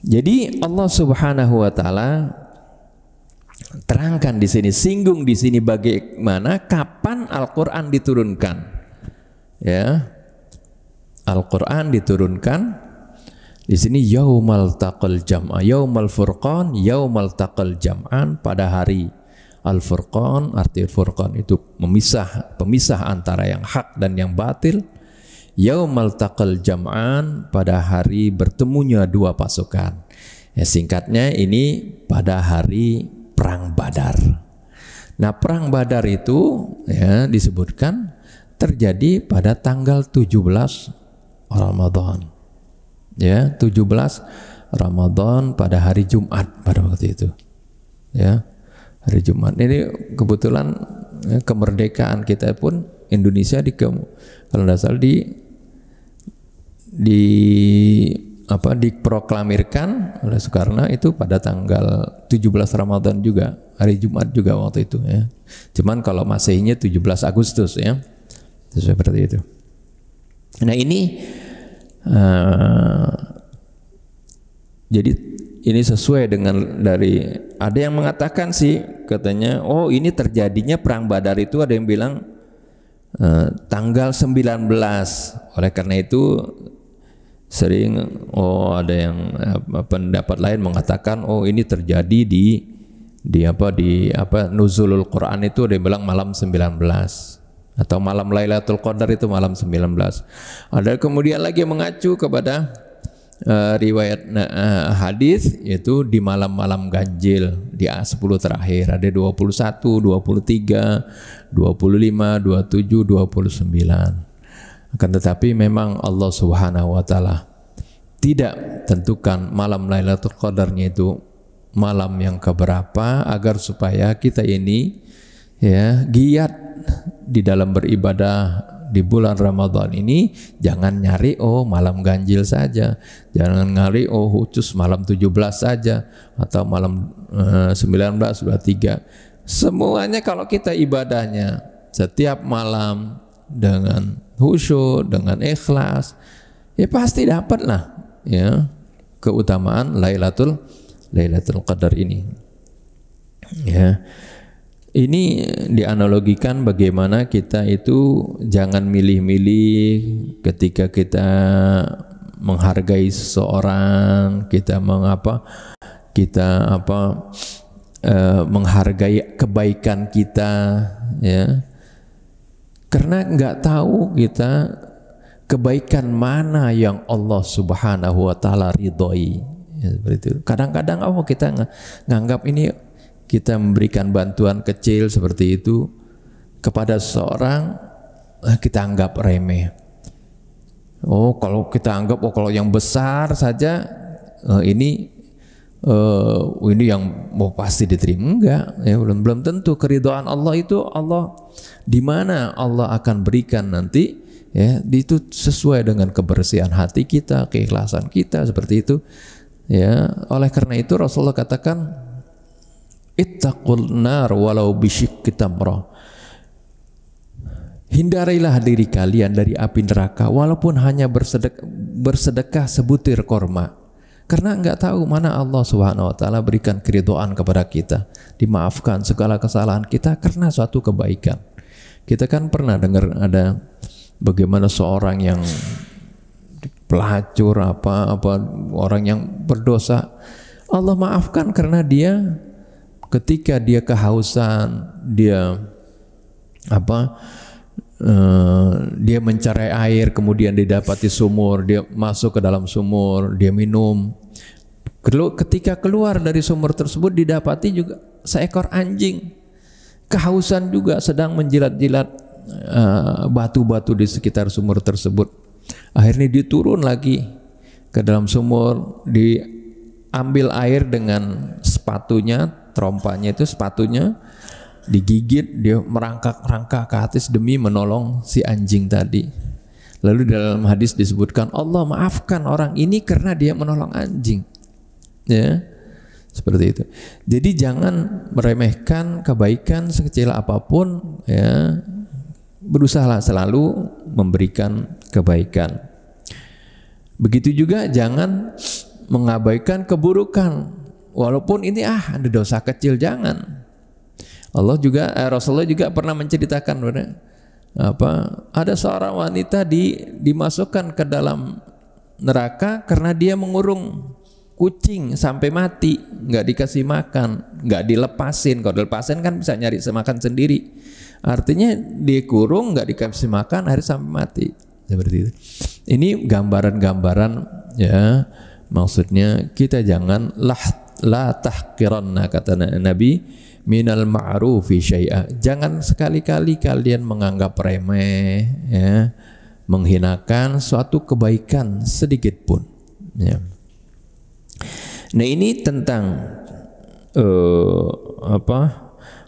S1: Jadi Allah Subhanahu wa taala terangkan di sini, singgung di sini bagaimana kapan Al-Qur'an diturunkan. Al-Qur'an diturunkan di sini yaumal taqal jam'a, yaumal furqan, yaumal taqal jam'an, pada hari Al-Furqan. Arti Al-Furqan itu pemisah antara yang hak dan yang batil. Yaumal taqal jam'an, pada hari bertemunya 2 pasukan. Singkatnya ini pada hari perang Badar. Nah, perang Badar itu disebutkan terjadi pada tanggal 17 Ramadan. 17 Ramadan pada hari Jumat pada waktu itu. Hari Jumat. Ini kebetulan kemerdekaan kita pun Indonesia kalau tidak salah diproklamirkan oleh Soekarno itu pada tanggal 17 Ramadan juga, hari Jumat juga waktu itu. Cuman kalau Masehnya 17 Agustus seperti itu. Nah ini jadi ini sesuai dengan dari, ada yang mengatakan sih katanya, oh ini terjadinya perang Badar itu ada yang bilang tanggal 19. Oleh karena itu sering ada yang pendapat lain mengatakan oh ini terjadi di nuzulul Quran itu ada yang bilang malam 19 atau malam Lailatul Qadar itu malam 19. Ada kemudian lagi yang mengacu kepada riwayat hadis, yaitu di malam-malam ganjil di 10 terakhir, ada 21, 23, 25, 27, 29. Akan tetapi memang Allah Subhanahu wa taala tidak tentukan malam Lailatul Qadarnya itu malam yang keberapa, agar supaya kita ini ya giat di dalam beribadah di bulan Ramadan ini. Jangan nyari malam ganjil saja, jangan nyari khusus malam 17 saja atau malam 19, 23. Semuanya kalau kita ibadahnya setiap malam dengan khusyuk, dengan ikhlas, ya pasti dapatlah ya keutamaan Lailatul Qadar ini. Ya. Ini dianalogikan bagaimana kita itu jangan milih-milih ketika kita menghargai seseorang, kita menghargai kebaikan kita, ya. Karena nggak tahu kita kebaikan mana yang Allah Subhanahu wa taala ridhoi. Ya, seperti itu. Kadang-kadang kita nganggap ini, kita memberikan bantuan kecil seperti itu kepada seseorang, kita anggap remeh. Kalau kita anggap kalau yang besar saja ini yang pasti diterima, enggak ya, belum tentu. Keridhaan Allah itu di mana Allah akan berikan nanti ya, itu sesuai dengan kebersihan hati kita, keikhlasan kita, seperti itu ya. Oleh karena itu Rasulullah katakan, ittaqul nar walau bisyikki tamrah. Hindarilah diri kalian dari api neraka walaupun hanya bersedekah sebutir korma. Karena enggak tahu mana Allah Subhanahu wa taala berikan keridhaan kepada kita, dimaafkan segala kesalahan kita karena suatu kebaikan. Kita kan pernah dengar ada bagaimana seorang yang pelacur orang yang berdosa, Allah maafkan karena dia ketika dia kehausan, dia dia mencari air, kemudian didapati sumur, dia masuk ke dalam sumur, dia minum. Ketika keluar dari sumur tersebut didapati juga seekor anjing kehausan juga sedang menjilat-jilat batu-batu di sekitar sumur tersebut. Akhirnya dia turun lagi ke dalam sumur, diambil air dengan sepatunya, terompanya itu sepatunya, digigit, dia merangkak-rangkak ke atas demi menolong si anjing tadi. Lalu dalam hadis disebutkan Allah maafkan orang ini karena dia menolong anjing, ya, seperti itu. Jadi jangan meremehkan kebaikan sekecil apapun, ya, berusahalah selalu memberikan kebaikan. Begitu juga jangan mengabaikan keburukan. Walaupun ini ada dosa kecil, jangan. Rasulullah juga pernah menceritakan ada seorang wanita dimasukkan ke dalam neraka karena dia mengurung kucing sampai mati, nggak dikasih makan, nggak dilepasin. Kalau dilepasin kan bisa nyari makan sendiri. Artinya dikurung, nggak dikasih makan, akhirnya sampai mati. Seperti itu. Ini gambaran-gambaran, ya. Maksudnya kita jangan la tahqiranna, kata Nabi, minal ma'rufi syai'a. Jangan sekali-kali kalian menganggap remeh, ya, menghinakan suatu kebaikan sedikit pun, ya. Nah, ini tentang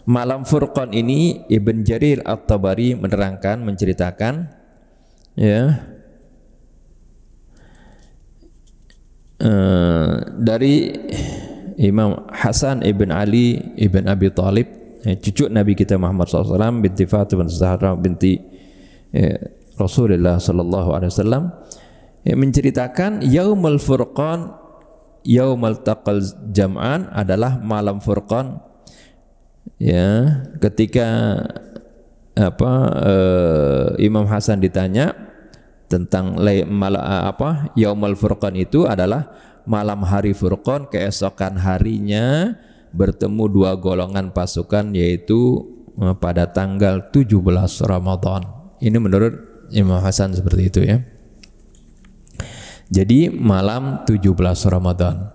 S1: malam Furqan ini. Ibn Jarir At-Tabari menerangkan, menceritakan, ya, dari Imam Hasan ibn Ali ibn Abi Thalib, cucu Nabi kita Muhammad SAW, binti Fatimah Zahra binti Rasulullah SAW, menceritakan Yaumul Furqan, Yaumul Taqal Jam'an adalah malam Furqan, ya. Ketika Imam Hasan ditanya tentang Yaumul Furqan, itu adalah malam hari Furqan, keesokan harinya bertemu dua golongan pasukan, yaitu pada tanggal 17 Ramadan. Ini menurut Imam Hasan seperti itu, ya. Jadi malam 17 Ramadan.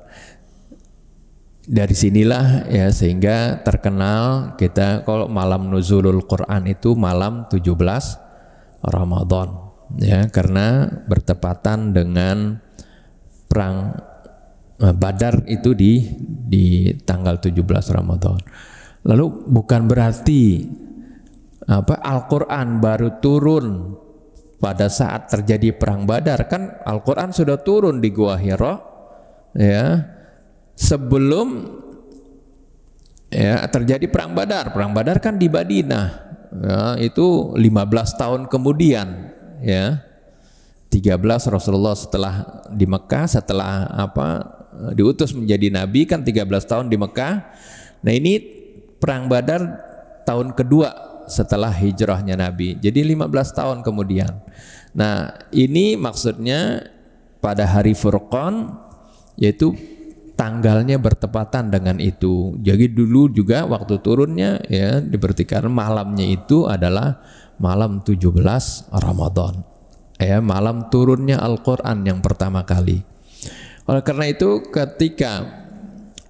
S1: Dari sinilah, ya, sehingga terkenal kita kalau malam nuzulul Quran itu malam 17 Ramadan, ya, karena bertepatan dengan perang Badar itu di tanggal 17 Ramadan. Lalu bukan berarti Al-Quran baru turun pada saat terjadi perang Badar. Kan Al-Quran sudah turun di Gua Hira ya sebelum ya terjadi perang Badar. Perang Badar kan di Madinah ya, itu 15 tahun kemudian ya. 13 Rasulullah setelah di Mekah, setelah diutus menjadi nabi kan 13 tahun di Mekah. Nah ini perang Badar tahun kedua setelah hijrahnya Nabi, jadi 15 tahun kemudian. Nah ini maksudnya pada hari Furqan, yaitu tanggalnya bertepatan dengan itu. Jadi dulu juga waktu turunnya ya dibertikan malamnya itu adalah malam 17 Ramadan ya, malam turunnya Al-Quran yang pertama kali. Oleh karena itu ketika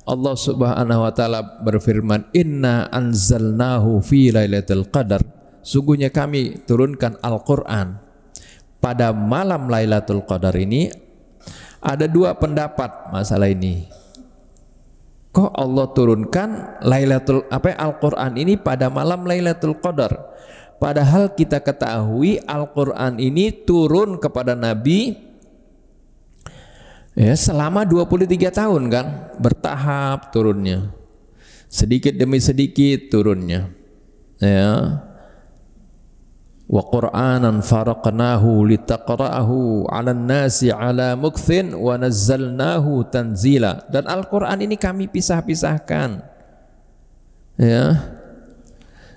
S1: Allah Subhanahu wa taala berfirman, inna anzalnahu fi lailatul qadar, sungguhnya kami turunkan Al-Quran pada malam Lailatul Qadar ini, ada dua pendapat masalah ini. Kok Allah turunkan Al-Quran ini pada malam Lailatul Qadar, padahal kita ketahui Al-Quran ini turun kepada Nabi ya selama 23 tahun kan, bertahap turunnya, sedikit demi sedikit turunnya ya. Wa Qur'anan faraqnahu litaqra'ahu 'alan nasi 'ala mukthin wa nazzalnahu tanzila. Dan Al-Qur'an ini kami pisah-pisahkan ya,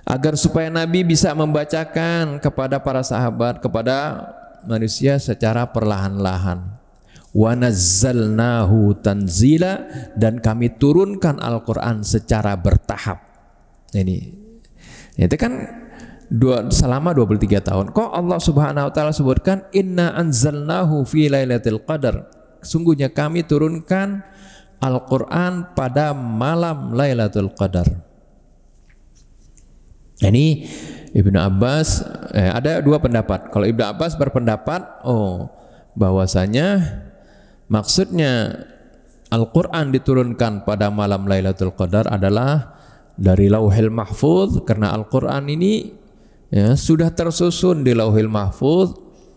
S1: agar supaya Nabi bisa membacakan kepada para sahabat, kepada manusia secara perlahan-lahan. Wa nazzalnahu tanzila, dan kami turunkan Al-Qur'an secara bertahap. Ini itu kan selama 23 tahun. Kok Allah Subhanahu wa taala sebutkan inna anzalnahu fi lailatul qadar, sungguhnya kami turunkan Al-Qur'an pada malam Lailatul Qadar. Ini Ibnu Abbas ada dua pendapat. Kalau Ibnu Abbas berpendapat bahwasanya maksudnya Al-Qur'an diturunkan pada malam Lailatul Qadar adalah dari Lauhil Mahfuz, karena Al-Qur'an ini ya, sudah tersusun di Lauhil Mahfuz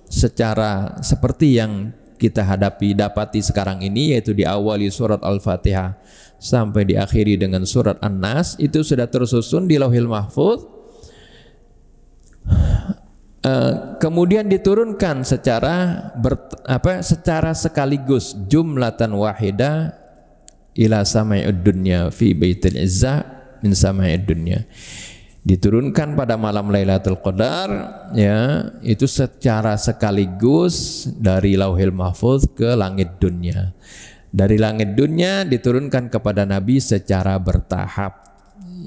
S1: secara seperti yang kita dapati sekarang ini, yaitu diawali surat Al-Fatihah sampai diakhiri dengan surat An-Nas, itu sudah tersusun di Lauhil Mahfuz. Kemudian diturunkan secara sekaligus, jumlatan wahida ila sama'id dunya fi baitil izzah min sama'id dunya. Diturunkan pada malam Lailatul Qadar ya, itu secara sekaligus dari Lauhil Mahfuz ke langit dunia. Dari langit dunia diturunkan kepada Nabi secara bertahap,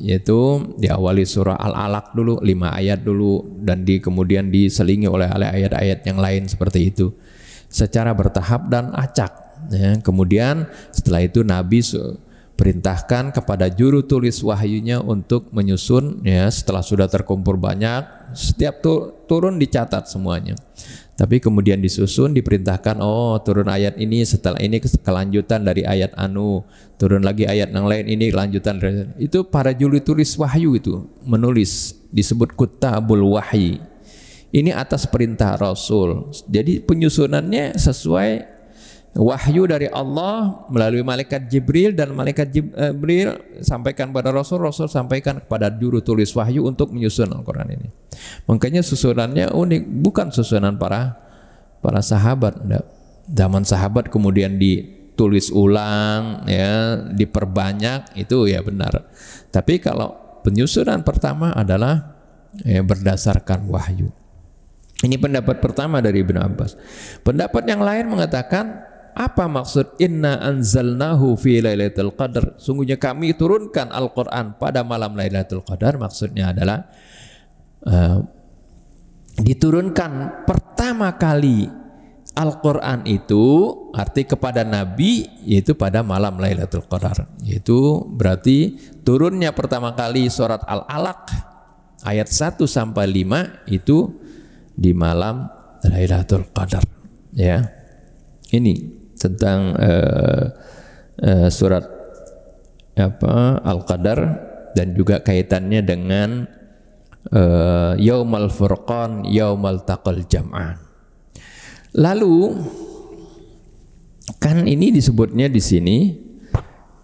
S1: yaitu diawali surah Al-Alaq dulu 5 ayat dulu, dan kemudian diselingi oleh ayat-ayat yang lain seperti itu, secara bertahap dan acak ya. Kemudian setelah itu Nabi perintahkan kepada juru tulis wahyunya untuk menyusun ya, setelah sudah terkumpul banyak, setiap turun dicatat semuanya. Tapi kemudian disusun, diperintahkan turun ayat ini, setelah ini kelanjutan dari ayat anu, turun lagi ayat yang lain, ini kelanjutan dari itu. Para juru tulis wahyu itu menulis, disebut kutabul wahyi. Ini atas perintah Rasul. Jadi penyusunannya sesuai wahyu dari Allah melalui malaikat Jibril, dan malaikat Jibril sampaikan pada Rasul, Rasul sampaikan kepada juru tulis wahyu untuk menyusun Al-Quran ini. Makanya susunannya unik, bukan susunan para sahabat. Zaman sahabat kemudian ditulis ulang ya, diperbanyak, itu ya benar. Tapi kalau penyusunan pertama adalah berdasarkan wahyu. Ini pendapat pertama dari Ibnu Abbas. Pendapat yang lain mengatakan, apa maksud inna anzalnahu fi lailatul qadar, sungguhnya kami turunkan Al-Quran pada malam Lailatul Qadar, maksudnya adalah diturunkan pertama kali Al-Quran itu arti kepada Nabi, yaitu pada malam Lailatul Qadar. Yaitu berarti turunnya pertama kali surat Al-Alaq ayat 1 sampai 5 itu di malam Lailatul Qadar ya. Ini tentang surat Al-Qadar dan juga kaitannya dengan Yaumal Furqan, Yaumal Taqal Jam'an. Lalu kan ini disebutnya di sini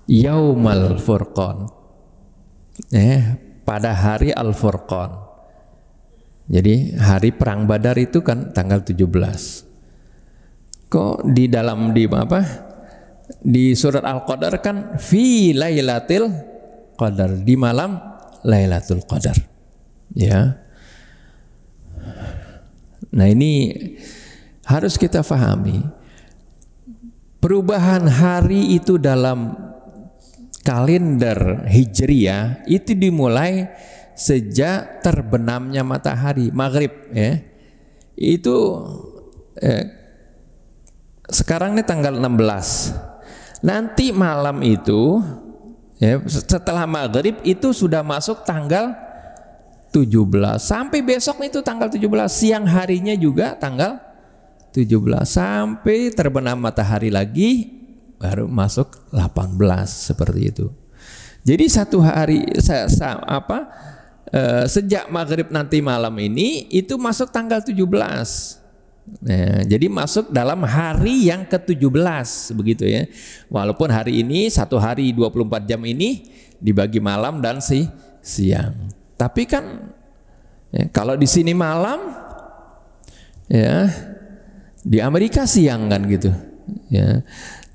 S1: Yaumal Furqan, pada hari Al-Furqan. Jadi hari perang Badar itu kan tanggal 17. Kok di dalam di surat Al-Qadar kan fi lailatul qadar, di malam Lailatul Qadar. Ya. Nah, ini harus kita pahami. Perubahan hari itu dalam kalender Hijriyah itu dimulai sejak terbenamnya matahari maghrib, ya. Itu sekarang ini tanggal 16. Nanti malam itu, ya, setelah maghrib itu sudah masuk tanggal 17. Sampai besok itu tanggal 17, siang harinya juga tanggal 17. Sampai terbenam matahari lagi baru masuk 18, seperti itu. Jadi satu hari sejak maghrib nanti malam ini itu masuk tanggal 17. Nah, jadi masuk dalam hari yang ke-17, begitu ya. Walaupun hari ini satu hari 24 jam ini dibagi malam dan siang. Tapi kan ya, kalau di sini malam, ya di Amerika siang kan gitu. Ya.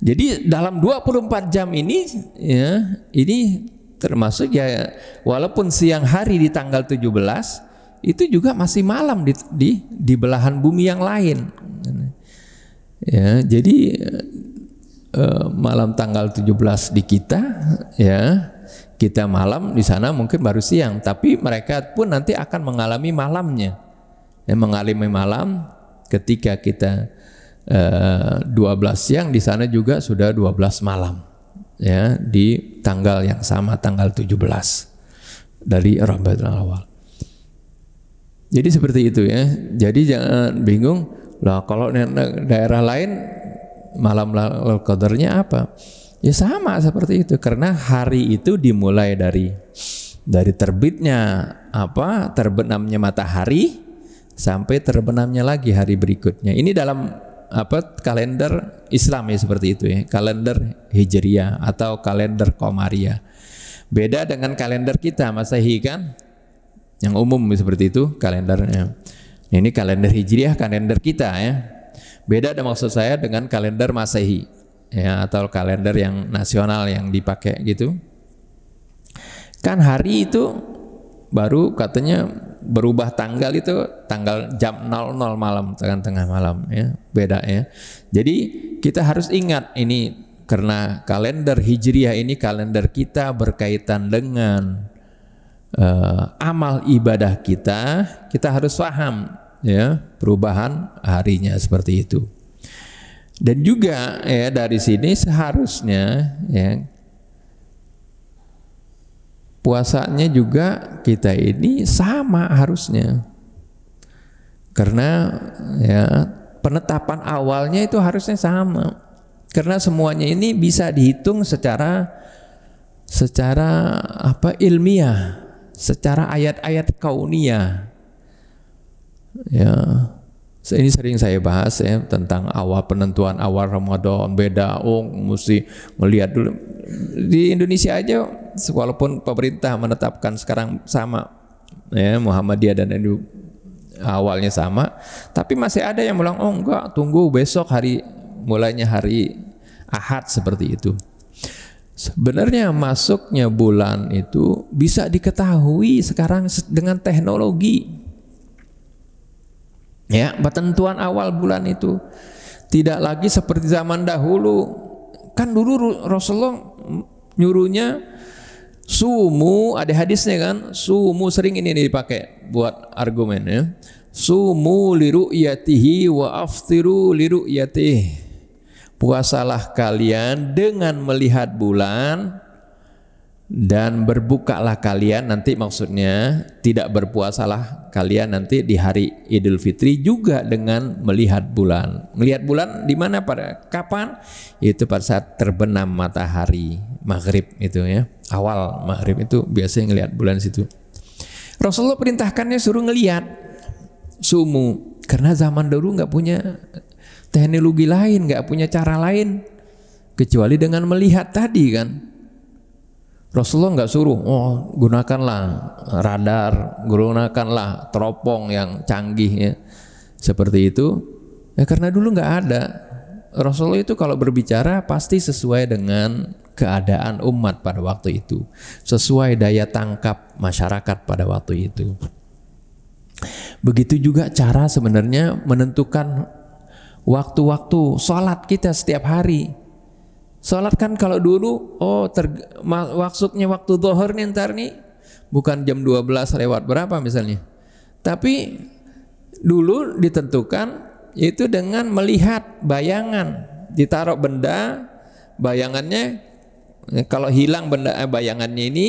S1: Jadi dalam 24 jam ini, ya, ini termasuk ya, walaupun siang hari di tanggal 17 itu juga masih malam di belahan bumi yang lain. Ya, jadi malam tanggal 17 di kita, ya, kita malam di sana mungkin baru siang, tapi mereka pun nanti akan mengalami malamnya. Ya, mengalami malam ketika kita 12 siang, di sana juga sudah 12 malam. Ya, di tanggal yang sama, tanggal 17 dari Rabiul Awal. Jadi seperti itu ya. Jadi jangan bingung lah, kalau daerah lain malam Lailatul Qadarnya apa? Ya sama seperti itu, karena hari itu dimulai dari terbitnya terbenamnya matahari sampai terbenamnya lagi hari berikutnya. Ini dalam kalender Islam ya, seperti itu ya, kalender Hijriyah atau kalender Qamariyah. Beda dengan kalender kita Masehi kan, yang umum seperti itu kalendernya. Ini kalender Hijriyah, kalender kita ya. Beda maksud saya dengan kalender Masehi ya, atau kalender yang nasional yang dipakai gitu. Kan hari itu baru katanya berubah tanggal itu tanggal jam 00 malam, tengah malam ya. Beda ya. Jadi kita harus ingat ini, karena kalender Hijriyah ini kalender kita berkaitan dengan amal ibadah kita harus paham ya perubahan harinya seperti itu. Dan juga ya dari sini seharusnya ya puasanya juga kita ini sama harusnya, karena ya penetapan awalnya itu harusnya sama, karena semuanya ini bisa dihitung secara ilmiah, secara ayat-ayat kauniyah. Ya, ini sering saya bahas ya tentang penentuan awal Ramadan beda. Mesti melihat dulu di Indonesia aja, walaupun pemerintah menetapkan sekarang sama ya, Muhammadiyah dan NU awalnya sama, tapi masih ada yang bilang enggak, tunggu besok mulainya hari Ahad, seperti itu. Sebenarnya masuknya bulan itu bisa diketahui sekarang dengan teknologi. Ya, penentuan awal bulan itu tidak lagi seperti zaman dahulu. Kan dulu Rasulullah nyuruhnya sumu, ada hadisnya kan, sumu, sering ini dipakai buat argumen ya. Sumu liru'yatihi wa aftiru liru'yatihi. Puasalah kalian dengan melihat bulan Dan berbukalah kalian, nanti maksudnya tidak berpuasalah kalian nanti di hari Idul Fitri juga dengan melihat bulan. Melihat bulan di mana, pada kapan? Itu pada saat terbenam matahari maghrib itu ya. Awal maghrib itu biasanya ngelihat bulan situ. Rasulullah perintahkannya suruh ngelihat sumu, karena zaman dulu nggak punya teknologi lain, nggak punya cara lain kecuali dengan melihat tadi kan. Rasulullah nggak suruh, gunakanlah radar, gunakanlah teropong yang canggih ya, seperti itu. Ya karena dulu nggak ada. Rasulullah itu kalau berbicara pasti sesuai dengan keadaan umat pada waktu itu, sesuai daya tangkap masyarakat pada waktu itu. Begitu juga cara sebenarnya menentukan waktu-waktu sholat kita setiap hari. Sholat kan kalau dulu, maksudnya waktu zuhur nih ntar nih, bukan jam 12 lewat berapa misalnya. Tapi dulu ditentukan itu dengan melihat bayangan, ditaruh benda, bayangannya kalau hilang benda bayangannya ini,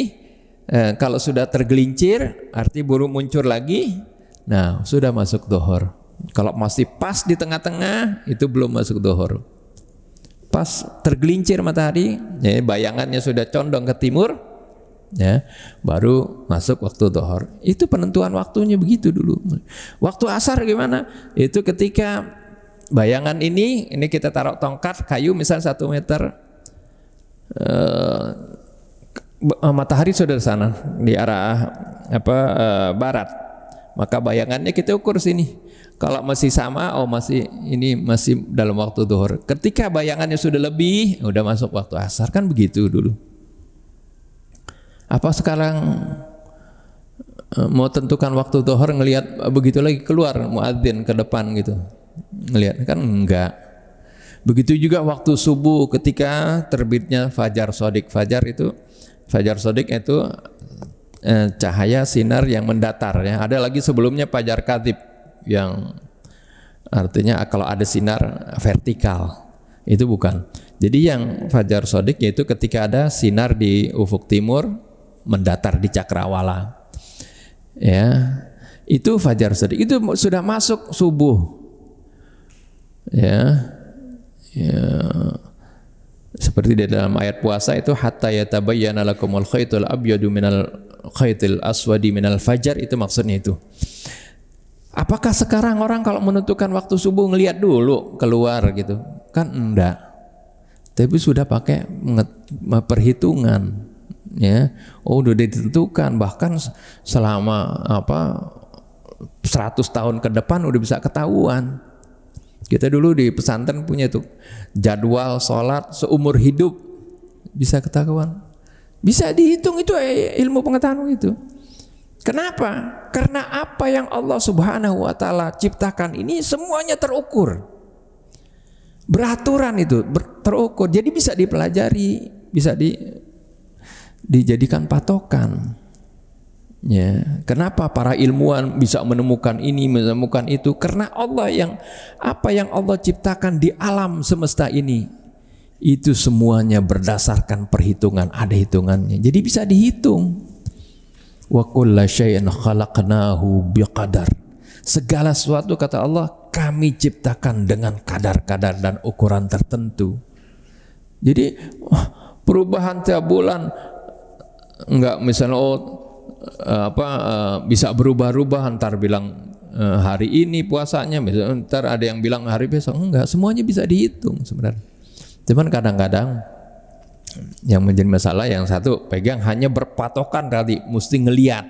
S1: kalau sudah tergelincir, arti baru muncul lagi, nah sudah masuk zuhur. Kalau masih pas di tengah-tengah, itu belum masuk zuhur. Pas tergelincir matahari, ya, bayangannya sudah condong ke timur, ya, baru masuk waktu zuhur. Itu penentuan waktunya begitu dulu. Waktu asar gimana? Itu ketika bayangan ini kita taruh tongkat kayu misal 1 meter, matahari sudah di sana di arah barat, maka bayangannya kita ukur sini. Kalau masih sama, masih dalam waktu zuhur. Ketika bayangannya sudah lebih, udah masuk waktu asar, kan begitu dulu. Apa sekarang mau tentukan waktu zuhur ngelihat begitu lagi keluar muadzin ke depan gitu, ngelihat kan enggak. Begitu juga waktu subuh ketika terbitnya fajar shadiq. Fajar shadiq itu cahaya sinar yang mendatar ya. Ada lagi sebelumnya fajar kadhib, yang artinya kalau ada sinar vertikal, itu bukan. Jadi yang fajar shadiq yaitu ketika ada sinar di ufuk timur mendatar di cakrawala, ya, itu fajar shadiq, itu sudah masuk subuh, ya, seperti di dalam ayat puasa itu hatta yatabayyana lakumul khaytul abyadu minal khaytil aswadi minal fajar, itu maksudnya itu. Apakah sekarang orang kalau menentukan waktu subuh ngelihat dulu keluar gitu? Kan enggak. Tapi sudah pakai perhitungan, ya. Udah ditentukan, bahkan selama 100 tahun ke depan udah bisa ketahuan. Kita dulu di pesantren punya tuh jadwal sholat seumur hidup, bisa ketahuan. Bisa dihitung, itu ilmu pengetahuan itu. Kenapa? Karena apa yang Allah Subhanahu wa Ta'ala ciptakan ini semuanya terukur, beraturan, itu terukur, jadi bisa dipelajari, bisa dijadikan patokan. Ya, kenapa para ilmuwan bisa menemukan ini, menemukan itu? Karena apa yang Allah ciptakan di alam semesta ini itu semuanya berdasarkan perhitungan, ada hitungannya, jadi bisa dihitung. Wa kulla syai'in khalaqnahu biqadar. Segala sesuatu, kata Allah, kami ciptakan dengan kadar-kadar dan ukuran tertentu. Jadi perubahan tiap bulan enggak misalnya bisa berubah-ubah, ntar bilang hari ini puasanya, misalnya ntar ada yang bilang hari besok, enggak, semuanya bisa dihitung sebenarnya. Cuman kadang-kadang yang menjadi masalah, yang satu pegang hanya berpatokan tadi, mesti ngelihat.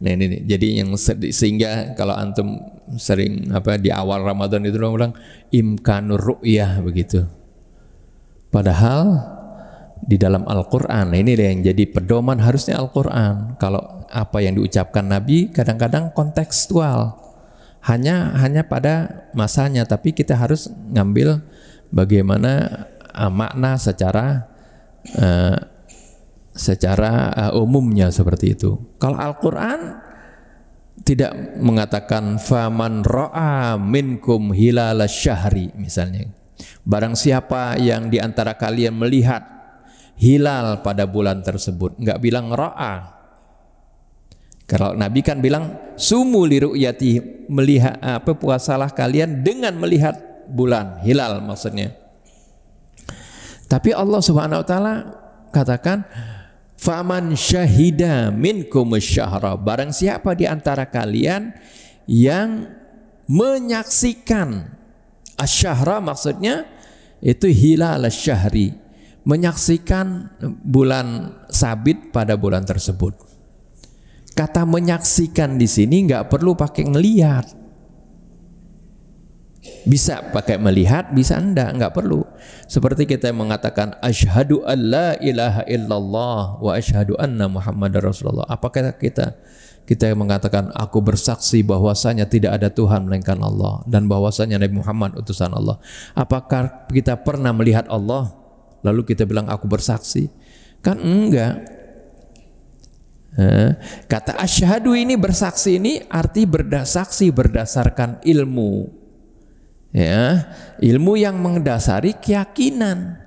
S1: Nah ini jadi yang sehingga kalau antum sering di awal Ramadan itu orang bilang imkanur ru'yah begitu. Padahal di dalam Al-Quran, ini yang jadi pedoman harusnya Al-Quran. Kalau apa yang diucapkan Nabi kadang-kadang kontekstual, hanya pada masanya, tapi kita harus ngambil bagaimana makna secara umumnya seperti itu. Kalau Al-Quran tidak mengatakan faman ra'a minkum hilala syahri misalnya, barang siapa yang diantara kalian melihat hilal pada bulan tersebut, nggak bilang ra'a. Kalau Nabi kan bilang sumu li ru'yati, melihat puasalah kalian dengan melihat bulan hilal maksudnya. Tapi Allah Subhanahu wa taala katakan faman syahida minkum syahra, barang siapa di antara kalian yang menyaksikan asyahra, maksudnya itu hilal syahri, menyaksikan bulan sabit pada bulan tersebut. Kata menyaksikan di sini nggak perlu pakai ngelihat, bisa pakai melihat, bisa nggak perlu. Seperti kita mengatakan asyhadu an la ilaha illallah wa asyhadu anna muhammadar rasulullah. Apakah kita mengatakan aku bersaksi bahwasanya tidak ada Tuhan melainkan Allah dan bahwasanya Nabi Muhammad utusan Allah? Apakah kita pernah melihat Allah lalu kita bilang aku bersaksi? Kan enggak. Kata asyhadu ini, bersaksi ini arti bersaksi berdasarkan ilmu, ya, ilmu yang mendasari keyakinan.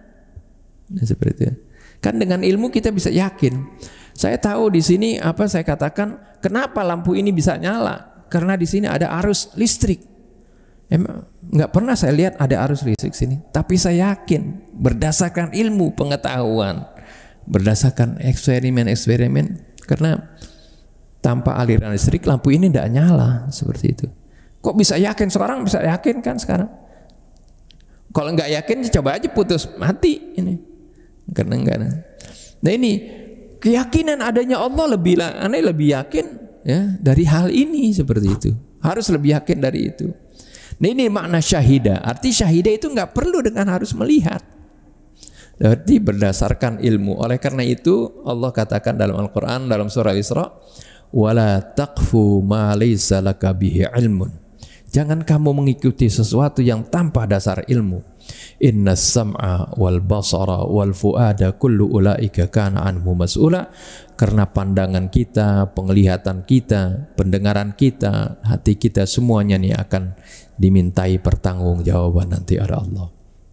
S1: Nah, seperti itu. Kan dengan ilmu kita bisa yakin. Saya tahu di sini apa saya katakan, kenapa lampu ini bisa nyala? Karena di sini ada arus listrik. Emang nggak pernah saya lihat ada arus listrik sini, tapi saya yakin berdasarkan ilmu pengetahuan, berdasarkan eksperimen. Karena tanpa aliran listrik lampu ini tidak nyala, seperti itu. Kok bisa yakin? Sekarang bisa yakin kan sekarang. Kalau nggak yakin coba aja putus, mati ini. Karena enggak. Nah ini keyakinan adanya Allah lebih yakin ya dari hal ini, seperti itu. Harus lebih yakin dari itu. Nah ini makna syahidah. Arti syahidah itu nggak perlu dengan harus melihat. Berarti berdasarkan ilmu. Oleh karena itu Allah katakan dalam Al-Quran dalam surah Isra, wala taqfu ma laysa laka bihi ilmun. Jangan kamu mengikuti sesuatu yang tanpa dasar ilmu. Innas sam'a wal basara wal fuada kullu ulaika kana anhu mas'ula. Karena pandangan kita, penglihatan kita, pendengaran kita, hati kita, semuanya ini akan dimintai pertanggungjawaban nanti oleh Allah.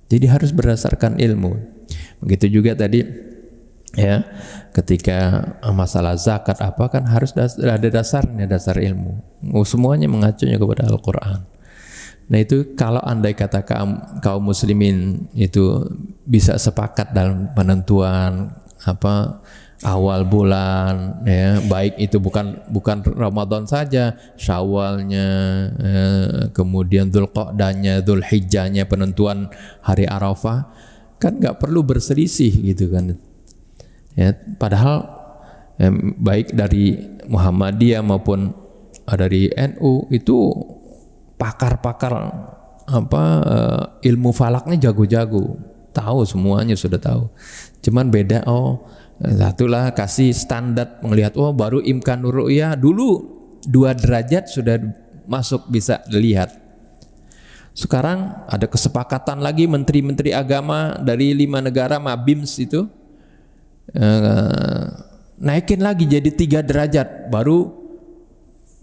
S1: Jadi harus berdasarkan ilmu. Begitu juga tadi ya, ketika masalah zakat apa kan harus ada dasarnya, dasar ilmu. Semuanya mengacunya kepada Al-Quran. Nah itu kalau andai kata kaum muslimin itu bisa sepakat dalam penentuan apa awal bulan ya, baik itu bukan Ramadan saja, Syawalnya, kemudian Dzulqa'dahnya, Dzulhijjahnya, penentuan hari Arafah, kan nggak perlu berselisih gitu kan ya. Padahal baik dari Muhammadiyah maupun dari NU itu pakar-pakar ilmu falaknya jago-jago, tahu semuanya, sudah tahu. Cuman beda, satulah kasih standar melihat, baru imkanur ru'yah dulu 2 derajat sudah masuk bisa dilihat. Sekarang ada kesepakatan lagi menteri-menteri agama dari 5 negara MABIMS itu naikin lagi jadi 3 derajat baru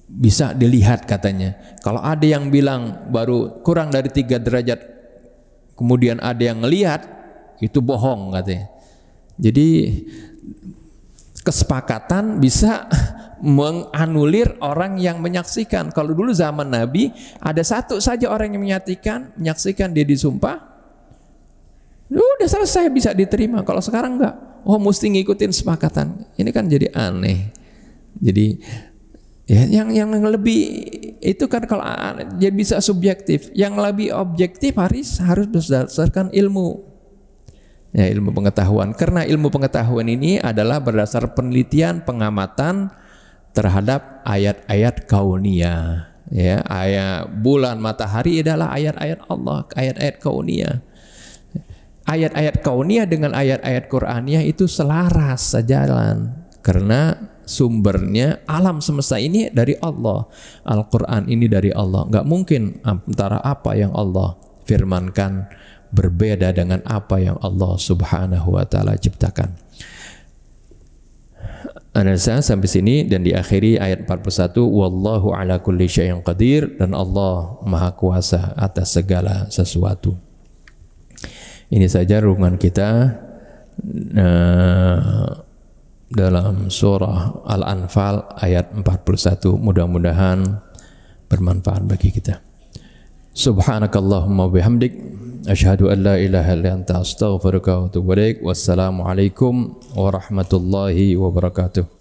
S1: bisa dilihat katanya. Kalau ada yang bilang baru kurang dari 3 derajat kemudian ada yang ngelihat, itu bohong katanya. Jadi kesepakatan bisa menganulir orang yang menyaksikan. Kalau dulu zaman Nabi ada satu saja orang yang menyaksikan dia disumpah, udah selesai, bisa diterima. Kalau sekarang enggak, mesti ngikutin sepakatan. Ini kan jadi aneh. Jadi ya yang lebih itu kan kalau dia bisa subjektif, yang lebih objektif harus berdasarkan ilmu. Ya, ilmu pengetahuan. Karena ilmu pengetahuan ini adalah berdasar penelitian, pengamatan terhadap ayat-ayat kauniyah. Ya, ayat bulan, matahari adalah ayat-ayat Allah, ayat-ayat kauniyah. Ayat-ayat kauniyah dengan ayat-ayat Qur'aniyah itu selaras, sejalan. Karena sumbernya alam semesta ini dari Allah, Al-Quran ini dari Allah. Nggak mungkin antara apa yang Allah firmankan berbeda dengan apa yang Allah Subhanahu wa Ta'ala ciptakan. Analisa sampai sini dan diakhiri ayat 41, wallahu ala kulli syai'in qadir, dan Allah maha kuasa atas segala sesuatu. Ini saja renungan kita dalam surah Al-Anfal ayat 41. Mudah-mudahan bermanfaat bagi kita. Subhanakallahumma bihamdik asyhadu an la ilaha illa anta astaghfiruka wa atubu ilaik. Wassalamualaikum warahmatullahi wabarakatuh.